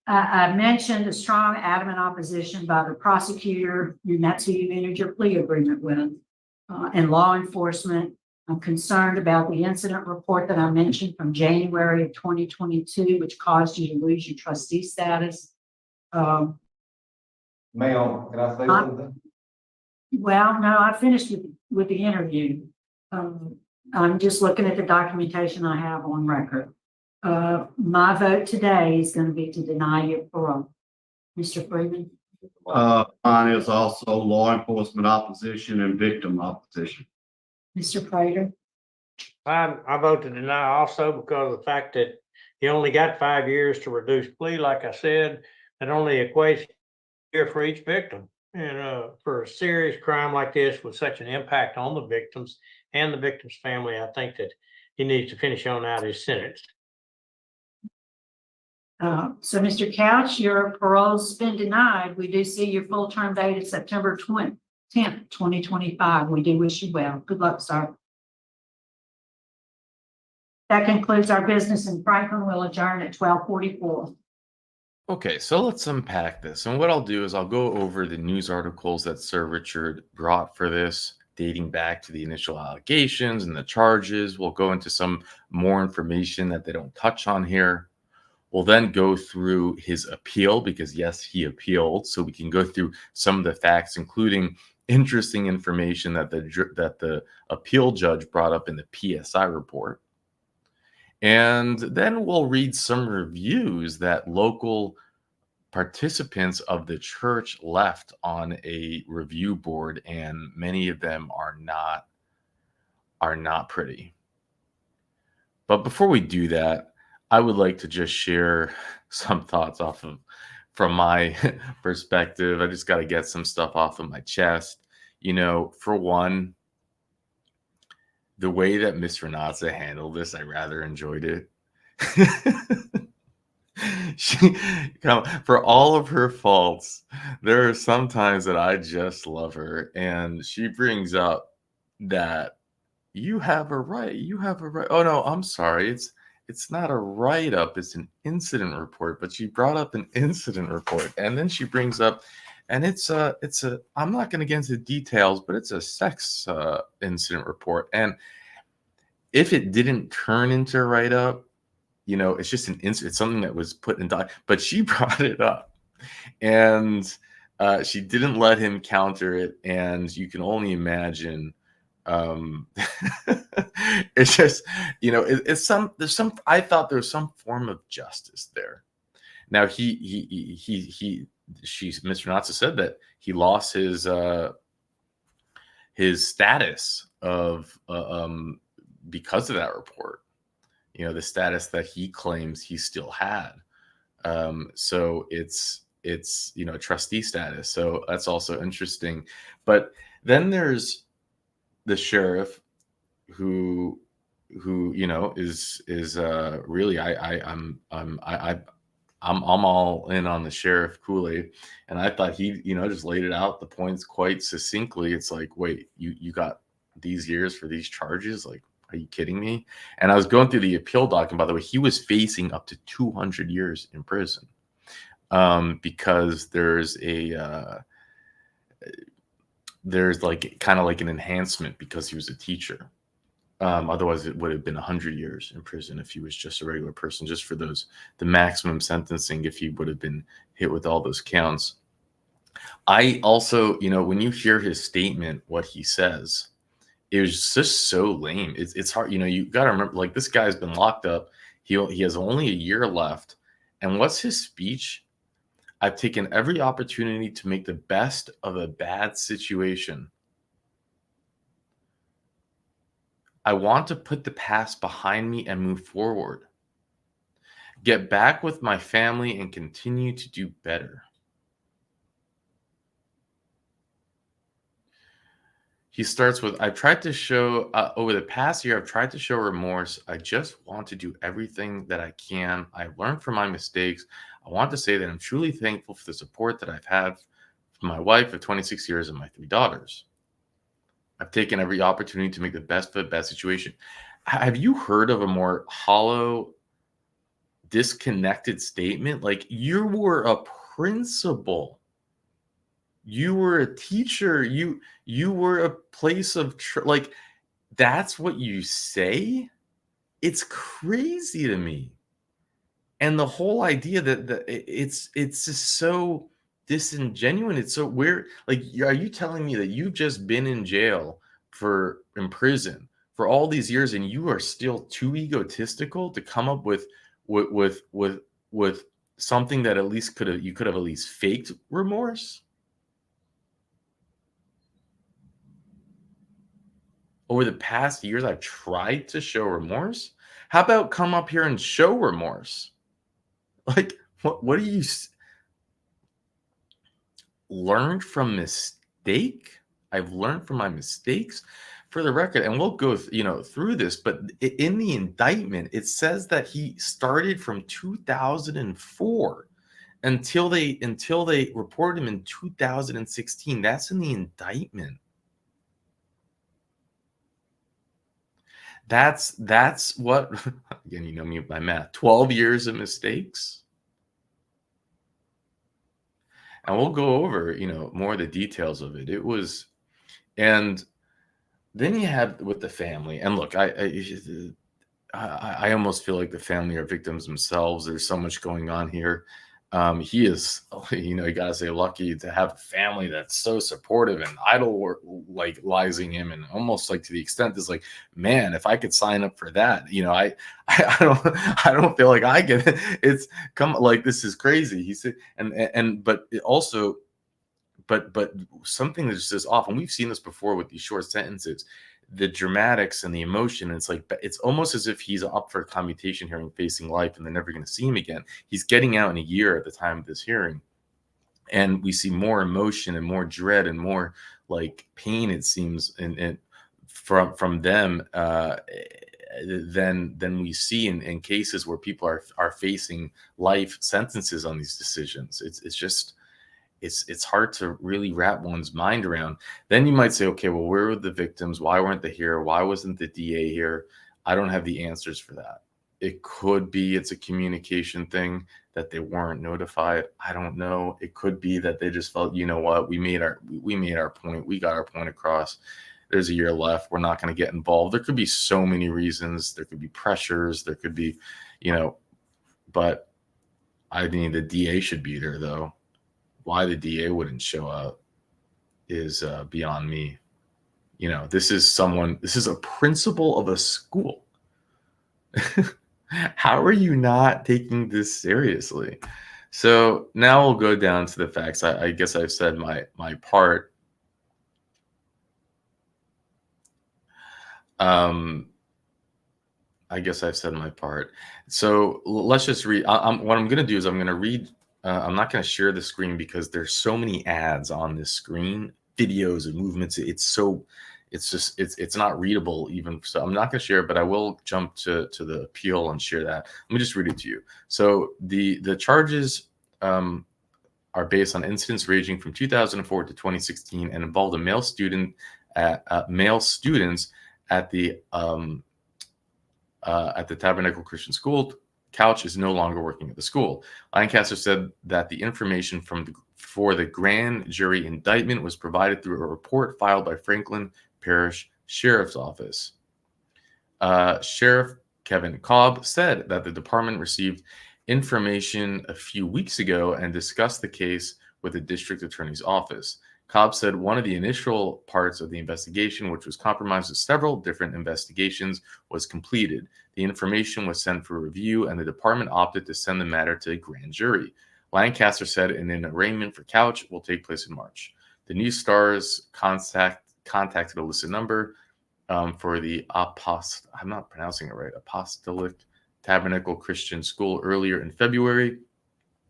I mentioned a strong, adamant opposition by the prosecutor, and that's who you entered your plea agreement with, and law enforcement. I'm concerned about the incident report that I mentioned from January of 2022, which caused you to lose your trustee status. Ma'am, can I say something? Well, no, I finished with the interview. I'm just looking at the documentation I have on record. My vote today is going to be to deny your parole. Mr. Freeman? Mine is also law enforcement opposition and victim opposition. Mr. Prater? I vote to deny also because of the fact that you only got 5 years to reduce plea, like I said, that only equates to a year for each victim. And for a serious crime like this with such an impact on the victims and the victim's family, I think that he needs to finish on out his sentence. So Mr. Couch, your parole's been denied. We do see your full term date is September 10th, 2025. We do wish you well. Good luck, sir. That concludes our business in Franklin. We'll adjourn at 12:44. Okay, so let's unpack this. And what I'll do is I'll go over the news articles that Sir Richard brought for this, dating back to the initial allegations and the charges. We'll go into some more information that they don't touch on here. We'll then go through his appeal because, yes, he appealed. So we can go through some of the facts, including interesting information that the appeal judge brought up in the PSI report. And then we'll read some reviews that local participants of the church left on a review board, and many of them are not pretty. But before we do that, I would like to just share some thoughts from my perspective. I just got to get some stuff off of my chest. For one, the way that Miss Renata handled this, I rather enjoyed it. For all of her faults, there are some times that I just love her, and she brings up that you have a right. Oh no, I'm sorry. It's not a write-up, it's an incident report. But she brought up an incident report, and then she brings up, and it's a I'm not going to get into details, but it's a sex incident report. And if it didn't turn into a write-up, it's just an incident. It's something that was put in but she brought it up, and she didn't let him counter it. And you can only imagine. It's just, I thought there was some form of justice there. Now Mr. Natsa said that he lost his status of because of that report. The status that he claims he still had. So it's trustee status. So that's also interesting. But then there's the sheriff who is really I'm all in on the sheriff Kool-Aid, and I thought he just laid it out the points quite succinctly. It's like, wait, you got these years for these charges? Like, Are you kidding me? And I was going through the appeal document. By the way, he was facing up to 200 years in prison because there's like kind of like an enhancement because he was a teacher. Otherwise, it would have been 100 years in prison if he was just a regular person, just for the maximum sentencing if he would have been hit with all those counts. I also, when you hear his statement, what he says, it was just so lame. It's hard. You got to remember, like, this guy's been locked up. He has only a year left. And what's his speech? I've taken every opportunity to make the best of a bad situation. I want to put the past behind me and move forward. Get back with my family and continue to do better. He starts with, I've tried to show, over the past year, I've tried to show remorse. I just want to do everything that I can. I've learned from my mistakes. I want to say that I'm truly thankful for the support that I've had from my wife of 26 years and my 3 daughters. I've taken every opportunity to make the best of a bad situation. Have you heard of a more hollow, disconnected statement? Like, you were a principal. You were a teacher. You were a place of like, that's what you say? It's crazy to me. And the whole idea that it's just so disingenuous. It's so weird. Like, are you telling me that you've just been in jail in prison for all these years and you are still too egotistical to come up with something that at least you could have at least faked remorse? Over the past years, I've tried to show remorse. How about come up here and show remorse? Like, what do you learn from mistake? I've learned from my mistakes, for the record, and we'll go through this, but in the indictment, it says that he started from 2004 until they reported him in 2016. That's in the indictment. That's what, again, you know me with my math, 12 years of mistakes. And we'll go over, more of the details of it. It was, and then you have with the family, and look, I almost feel like the family are victims themselves. There's so much going on here. He is, you gotta say, lucky to have a family that's so supportive and idolizing him, and almost like to the extent is like, man, if I could sign up for that, I don't feel like I can. It's this is crazy. He said, but it also, but something that's just off, and we've seen this before with these short sentences. The dramatics and the emotion, it's almost as if he's up for a commutation hearing facing life and they're never going to see him again. He's getting out in a year at the time of this hearing, and we see more emotion and more dread and more like pain, it seems, and from them than we see in cases where people are facing life sentences on these decisions. It's hard to really wrap one's mind around. Then you might say, okay, well, where were the victims? Why weren't they here? Why wasn't the DA here? I don't have the answers for that. It could be it's a communication thing that they weren't notified. I don't know. It could be that they just felt, you know what, we made our point. We got our point across. There's a year left. We're not going to get involved. There could be so many reasons. There could be pressures. There could be, but I mean, the DA should be there though. Why the DA wouldn't show up is beyond me. This is a principal of a school. How are you not taking this seriously? So now we'll go down to the facts. I guess I've said my part. I guess I've said my part. So let's just read. What I'm going to do is I'm going to read. I'm not going to share the screen because there's so many ads on this screen, videos and movements. It's not readable even. So I'm not going to share it, but I will jump to the appeal and share that. Let me just read it to you. So the charges are based on incidents ranging from 2004 to 2016 and involved a male students at the at the Tabernacle Christian School, Couch is no longer working at the school. Lancaster said that the information for the grand jury indictment was provided through a report filed by Franklin Parish Sheriff's Office. Sheriff Kevin Cobb said that the department received information a few weeks ago and discussed the case with the district attorney's office. Cobb said one of the initial parts of the investigation, which was compromised with several different investigations, was completed. The information was sent for review, and the department opted to send the matter to a grand jury. Lancaster said an arraignment for Couch will take place in March. The News Star's contacted a listed number for the I'm not pronouncing it right, Apostolic Tabernacle Christian School earlier in February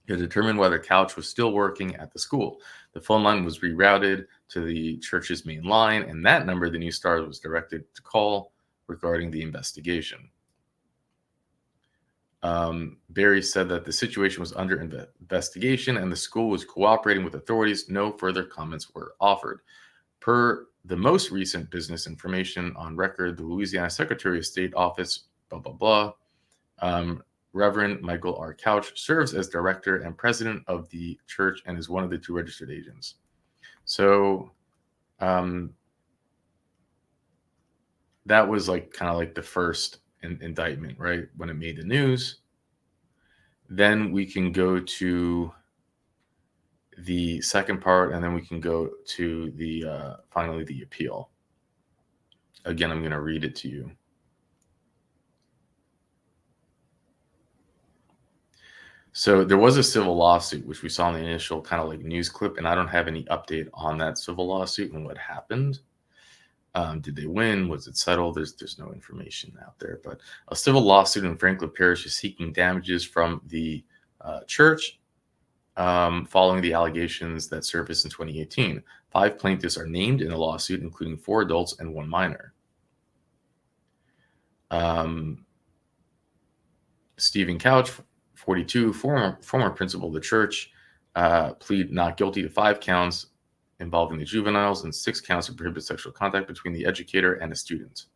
to determine whether Couch was still working at the school. The phone line was rerouted to the church's main line, and that number the News Star was directed to call regarding the investigation. Barry said that the situation was under investigation and the school was cooperating with authorities. No further comments were offered. Per the most recent business information on record, the Louisiana Secretary of State Office, blah, blah, blah, Reverend Michael R. Couch serves as director and president of the church and is one of the 2 registered agents. So that was like kind of like the first indictment, right? When it made the news. Then we can go to the second part, and then we can go to the finally the appeal. Again, I'm going to read it to you. So there was a civil lawsuit, which we saw in the initial kind of like news clip, and I don't have any update on that civil lawsuit and what happened. Did they win? Was it settled? There's no information out there. But a civil lawsuit in Franklin Parish is seeking damages from the church following the allegations that surfaced in 2018. 5 plaintiffs are named in the lawsuit, including 4 adults and 1 minor. Stephen Couch, 42, former principal of the church, plead not guilty to 5 counts involving the juveniles and 6 counts of prohibited sexual contact between the educator and a student.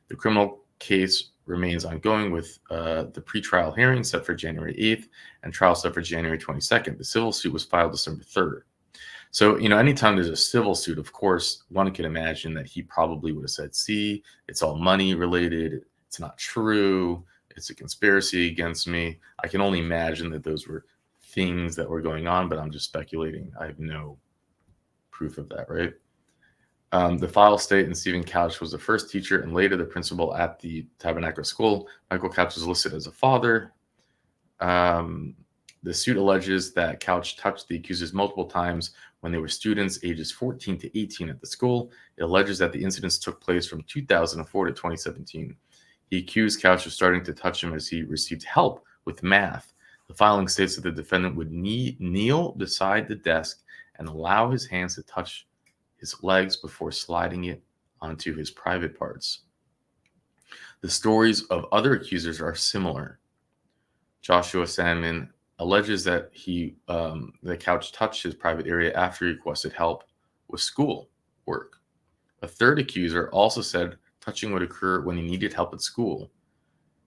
The criminal case remains ongoing with the pretrial hearing set for January 8th and trial set for January 22nd. The civil suit was filed December 3rd. So, anytime there's a civil suit, of course, one can imagine that he probably would have said, see, it's all money related. It's not true. It's a conspiracy against me. I can only imagine that those were things that were going on, but I'm just speculating. I have no proof of that, right? The file state and Stephen Couch was the first teacher and later the principal at the Tabernacle School. Michael Couch was listed as a father. The suit alleges that Couch touched the accusers multiple times when they were students ages 14 to 18 at the school. It alleges that the incidents took place from 2004 to 2017. He accused Couch of starting to touch him as he received help with math. The filing states that the defendant would kneel beside the desk and allow his hands to touch his legs before sliding it onto his private parts. The stories of other accusers are similar. Joshua Sandman alleges that the Couch touched his private area after he requested help with school work. A third accuser also said touching would occur when he needed help at school.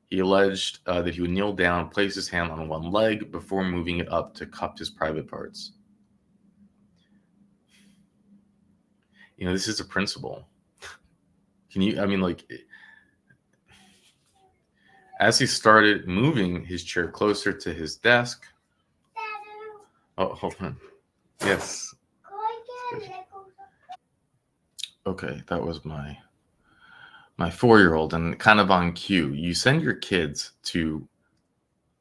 He alleged that he would kneel down, place his hand on one leg before moving it up to cup his private parts. This is a principle. As he started moving his chair closer to his desk. Oh, hold on. Yes. Okay, that was my 4-year-old, and kind of on cue. You send your kids to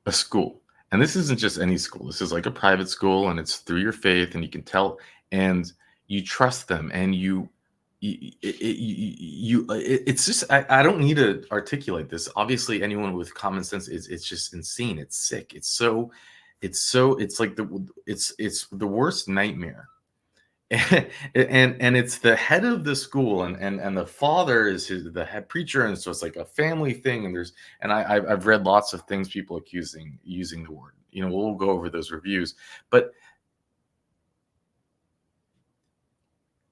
a school, and this isn't just any school. This is like a private school, and it's through your faith, and you can tell, and you trust them, and it's just I don't need to articulate this. Obviously, anyone with common sense it's just insane. It's sick. It's like the worst nightmare. And it's the head of the school, and the father is the head preacher, and so it's like a family thing. And I've read lots of things people using the word. We'll go over those reviews,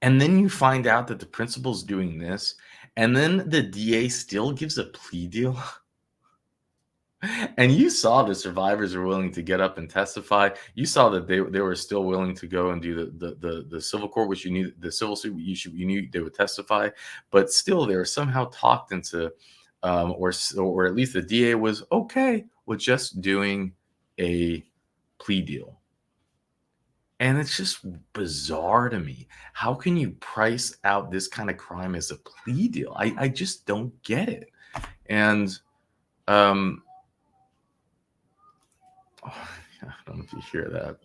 and then you find out that the principal's doing this, and then the DA still gives a plea deal. And you saw the survivors were willing to get up and testify. You saw that they were still willing to go and do the civil court, which you knew the civil suit. You knew they would testify, but still they were somehow talked into, or at least the DA was okay with just doing a plea deal. And it's just bizarre to me. How can you price out this kind of crime as a plea deal? I just don't get it. And I don't know if you hear that.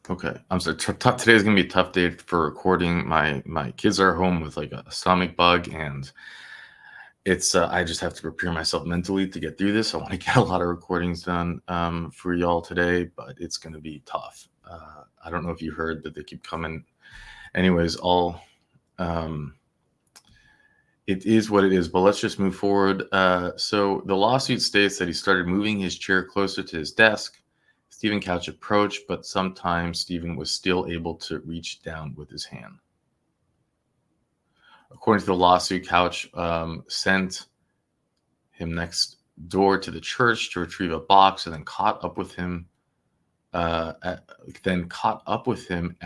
Okay, I'm sorry. Today's gonna be a tough day for recording. My kids are home with like a stomach bug, and it's I just have to prepare myself mentally to get through this. I want to get a lot of recordings done for y'all today, but it's gonna be tough. I don't know if you heard that they keep coming. Anyways, it is what it is, but let's just move forward. So the lawsuit states that he started moving his chair closer to his desk. Stephen Couch approached, but sometimes Stephen was still able to reach down with his hand. According to the lawsuit, Couch sent him next door to the church to retrieve a box, and then caught up with him. At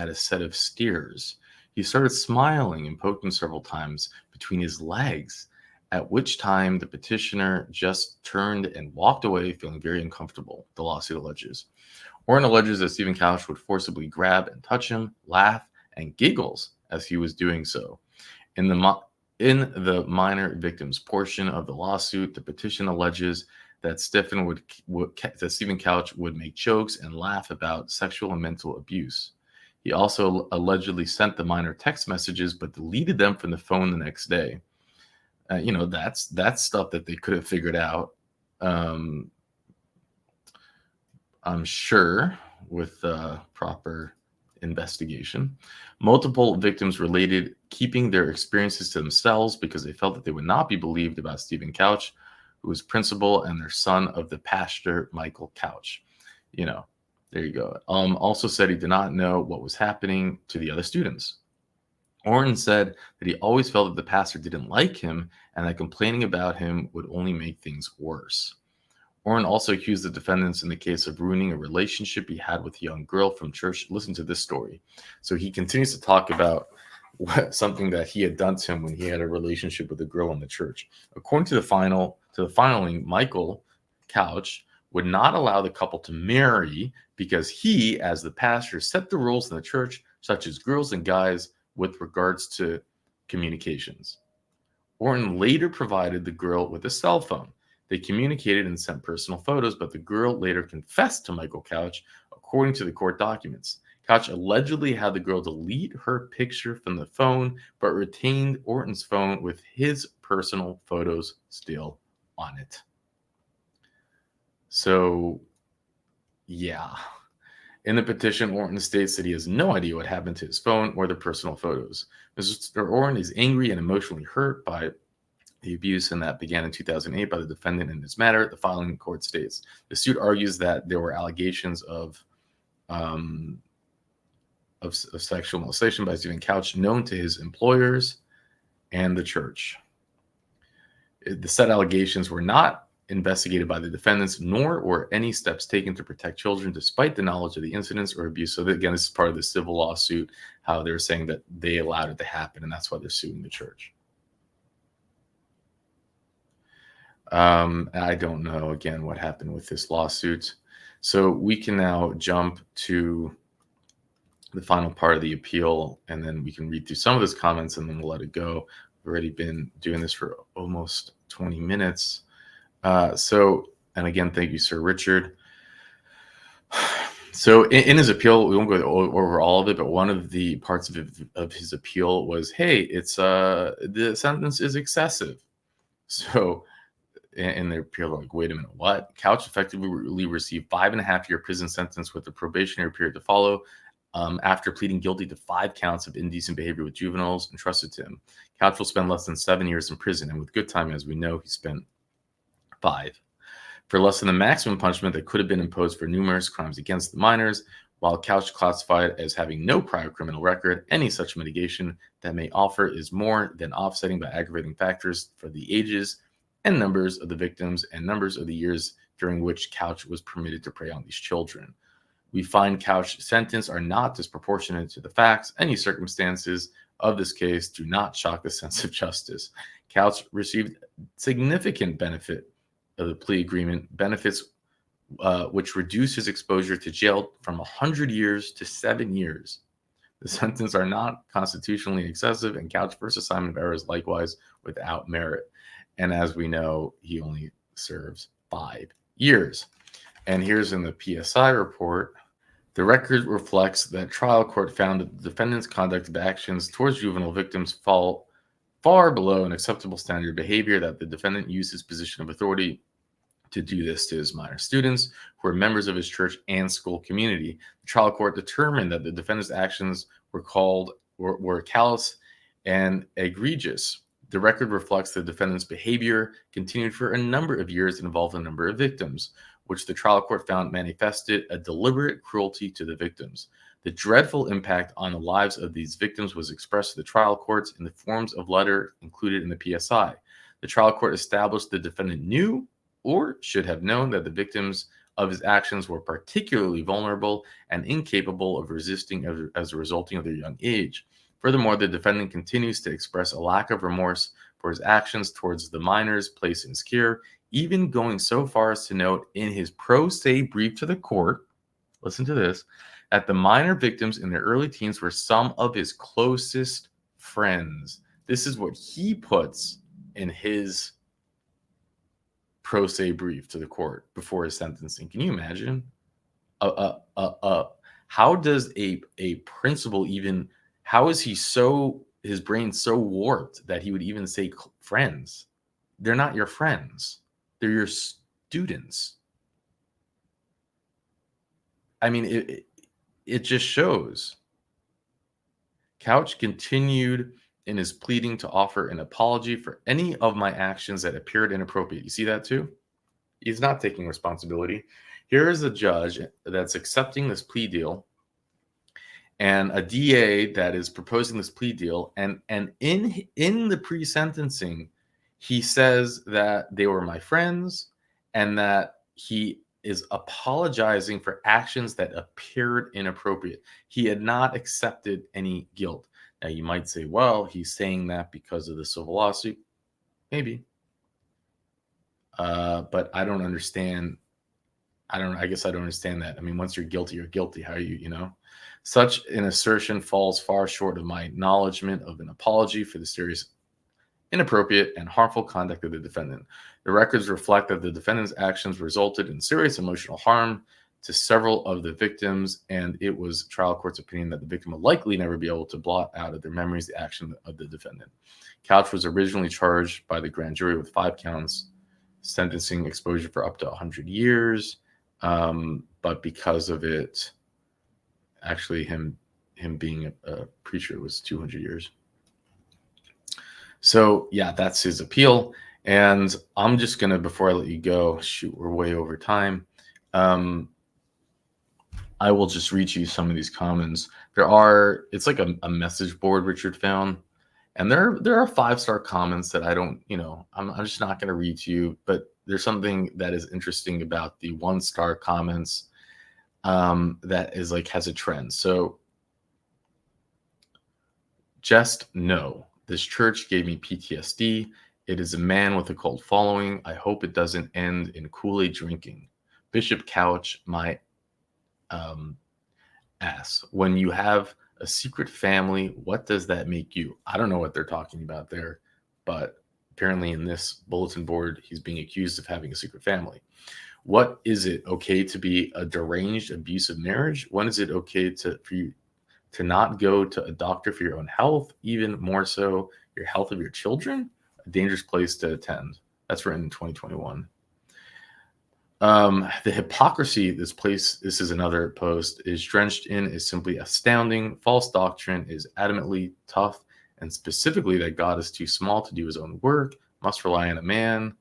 a set of stairs. He started smiling and poked him several times between his legs, at which time the petitioner just turned and walked away, feeling very uncomfortable, the lawsuit alleges. Orrin alleges that Stephen Couch would forcibly grab and touch him, laugh, and giggles as he was doing so. In the minor victims portion of the lawsuit, the petition alleges that Stephen Couch would make jokes and laugh about sexual and mental abuse. He also allegedly sent the minor text messages, but deleted them from the phone the next day. That's stuff that they could have figured out. I'm sure with proper investigation. Multiple victims related keeping their experiences to themselves because they felt that they would not be believed about Stephen Couch, who was principal and their son of the pastor, Michael Couch. There you go. Also said he did not know what was happening to the other students. Orrin said that he always felt that the pastor didn't like him and that complaining about him would only make things worse. Orrin also accused the defendants in the case of ruining a relationship he had with a young girl from church. Listen to this story. So he continues to talk about something that he had done to him when he had a relationship with a girl in the church. According to the filing, Michael Couch would not allow the couple to marry because he, as the pastor, set the rules in the church, such as girls and guys, with regards to communications. Orrin later provided the girl with a cell phone. They communicated and sent personal photos, but the girl later confessed to Michael Couch, according to the court documents. Couch allegedly had the girl delete her picture from the phone, but retained Orton's phone with his personal photos still on it. So, yeah. In the petition, Orton states that he has no idea what happened to his phone or the personal photos. Mr. Orton is angry and emotionally hurt by the abuse, and that began in 2008 by the defendant in this matter. The filing court states the suit argues that there were allegations of sexual molestation by Stephen Couch known to his employers and the church. The said allegations were not investigated by the defendants, nor were any steps taken to protect children despite the knowledge of the incidents or abuse. So again, this is part of the civil lawsuit, how they're saying that they allowed it to happen, and that's why they're suing the church. I don't know, again, what happened with this lawsuit. So we can now jump to the final part of the appeal, and then we can read through some of those comments, and then we'll let it go. We've already been doing this for almost 20 minutes. And again, thank you, Sir Richard. So in his appeal, we won't go over all of it, but one of the parts of his appeal was, hey, it's the sentence is excessive. So in their appeal, like, wait a minute, what? Couch effectively received 5.5-year prison sentence with a probationary period to follow after pleading guilty to 5 counts of indecent behavior with juveniles entrusted to him. Couch will spend less than 7 years in prison, and with good time, as we know, he spent 5. For less than the maximum punishment that could have been imposed for numerous crimes against the minors, while Couch classified as having no prior criminal record, any such mitigation that may offer is more than offsetting by aggravating factors for the ages and numbers of the victims and numbers of the years during which Couch was permitted to prey on these children. We find Couch's sentence are not disproportionate to the facts. Any circumstances of this case do not shock the sense of justice. Couch received significant benefit of the plea agreement, benefits which reduce his exposure to jail from 100 years to 7 years. The sentences are not constitutionally excessive, and Couch first assignment of error is likewise without merit. And as we know, he only serves 5 years. And here's in the PSI report, the record reflects that trial court found that the defendant's conduct of actions towards juvenile victims fall far below an acceptable standard of behavior, that the defendant used his position of authority to do this to his minor students who are members of his church and school community. The trial court determined that the defendant's actions were callous and egregious. The record reflects the defendant's behavior continued for a number of years and involved a number of victims, which the trial court found manifested a deliberate cruelty to the victims. The dreadful impact on the lives of these victims was expressed to the trial courts in the forms of letter included in the PSI. The trial court established the defendant knew or should have known that the victims of his actions were particularly vulnerable and incapable of resisting as a resulting of their young age. Furthermore, the defendant continues to express a lack of remorse for his actions towards the minors placed in his care, even going so far as to note in his pro se brief to the court, listen to this, that the minor victims in their early teens were some of his closest friends. This is what he puts in his pro se brief to the court before his sentencing. Can you imagine? How does a principal even, how is he so, his brain so warped that he would even say friends? They're not your friends. They're your students. I mean, it just shows. Couch continued in his pleading to offer an apology for any of my actions that appeared inappropriate. You see that too? He's not taking responsibility. Here is a judge that's accepting this plea deal and a DA that is proposing this plea deal. And in the pre-sentencing, he says that they were my friends and that he is apologizing for actions that appeared inappropriate. He had not accepted any guilt. Now, you might say, well, he's saying that because of the civil lawsuit. Maybe. But I don't understand. I guess I don't understand that. I mean, once you're guilty, you're guilty. How are you, Such an assertion falls far short of my acknowledgement of an apology for the serious, inappropriate, and harmful conduct of the defendant. The records reflect that the defendant's actions resulted in serious emotional harm to several of the victims, and it was trial court's opinion that the victim would likely never be able to blot out of their memories the action of the defendant. Couch was originally charged by the grand jury with 5 counts, sentencing exposure for up to 100 years, but because of it, actually him being a preacher was 200 years. So yeah, that's his appeal. And I'm just gonna, before I let you go, shoot, we're way over time. I will just read you some of these comments. It's like a message board Richard found. And there are 5-star comments that I don't, I'm just not going to read to you, but there's something that is interesting about the 1-star comments that is has a trend. So just know this church gave me PTSD. It is a man with a cult following. I hope it doesn't end in Kool-Aid drinking. Bishop Couch, my ass. When you have a secret family, what does that make you? I don't know what they're talking about there, but apparently in this bulletin board, he's being accused of having a secret family. What is it okay to be a deranged, abusive marriage? When is it okay for you to not go to a doctor for your own health, even more so your health of your children? A dangerous place to attend. That's written in 2021. The hypocrisy this is another post, is drenched in is simply astounding. False doctrine is adamantly tough, and specifically that God is too small to do his own work, must rely on a man,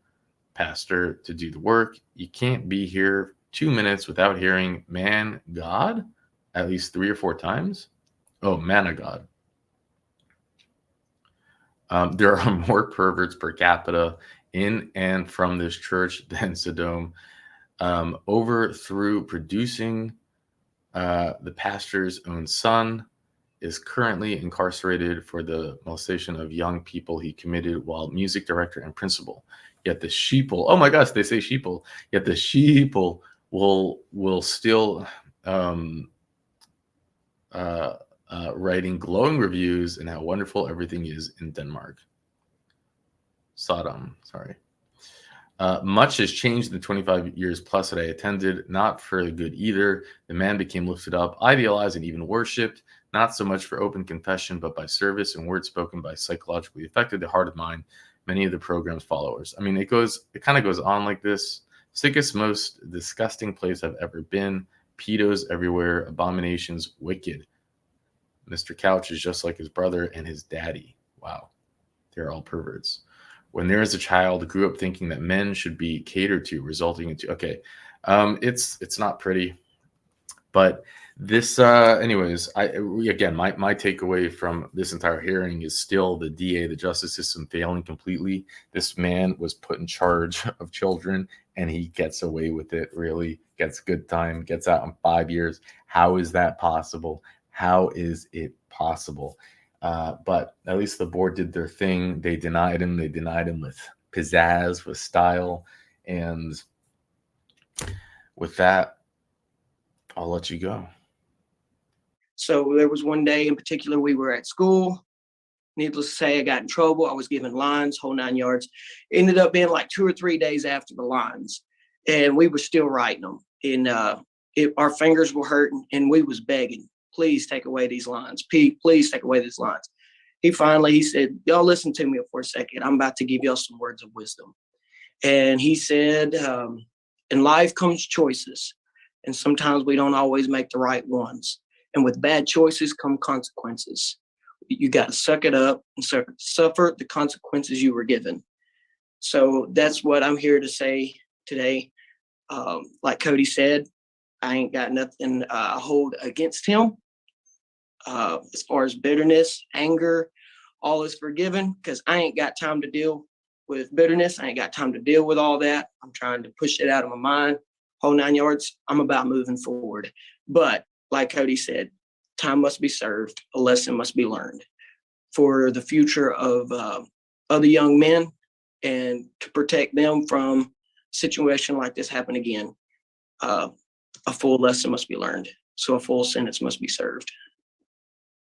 pastor, to do the work. You can't be here 2 minutes without hearing man, God, at least 3 or 4 times. Oh, man of God. There are more perverts per capita in and from this church than Sodom. Through producing the pastor's own son is currently incarcerated for the molestation of young people he committed while music director and principal. Yet the sheeple, oh my gosh, they say sheeple. Yet the sheeple will still writing glowing reviews and how wonderful everything is in Denmark. Sodom, sorry. Much has changed in the 25 years plus that I attended, not for the good either. The man became lifted up, idealized, and even worshipped, not so much for open confession, but by service and words spoken by psychologically affected the heart of mind, many of the program's followers. I mean, it kind of goes on like this. Sickest, most disgusting place I've ever been. Pedos everywhere, abominations, wicked. Mr. Couch is just like his brother and his daddy. Wow. They're all perverts. When there is a child, grew up thinking that men should be catered to, resulting into, okay. It's not pretty, but this, anyways, my takeaway from this entire hearing is still the DA, the justice system failing completely. This man was put in charge of children and he gets away with it, really gets good time, gets out in 5 years. How is that possible? How is it possible? But at least the board did their thing. They denied him. They denied him with pizzazz, with style. And with that, I'll let you go. So there was one day in particular, we were at school. Needless to say, I got in trouble. I was given lines, whole 9 yards. Ended up being like 2 or 3 days after the lines. And we were still writing them. And our fingers were hurting and we was begging, please take away these lines. Pete, please take away these lines. He said, y'all listen to me for a second. I'm about to give y'all some words of wisdom. And he said, in life comes choices. And sometimes we don't always make the right ones. And with bad choices come consequences. You got to suck it up and suffer the consequences you were given. So that's what I'm here to say today. Like Cody said, I ain't got nothing I hold against him. As far as bitterness, anger, all is forgiven because I ain't got time to deal with bitterness. I ain't got time to deal with all that. I'm trying to push it out of my mind. Whole 9 yards. I'm about moving forward. But like Cody said, time must be served. A lesson must be learned for the future of other young men and to protect them from a situation like this happen again. A full lesson must be learned. So a full sentence must be served.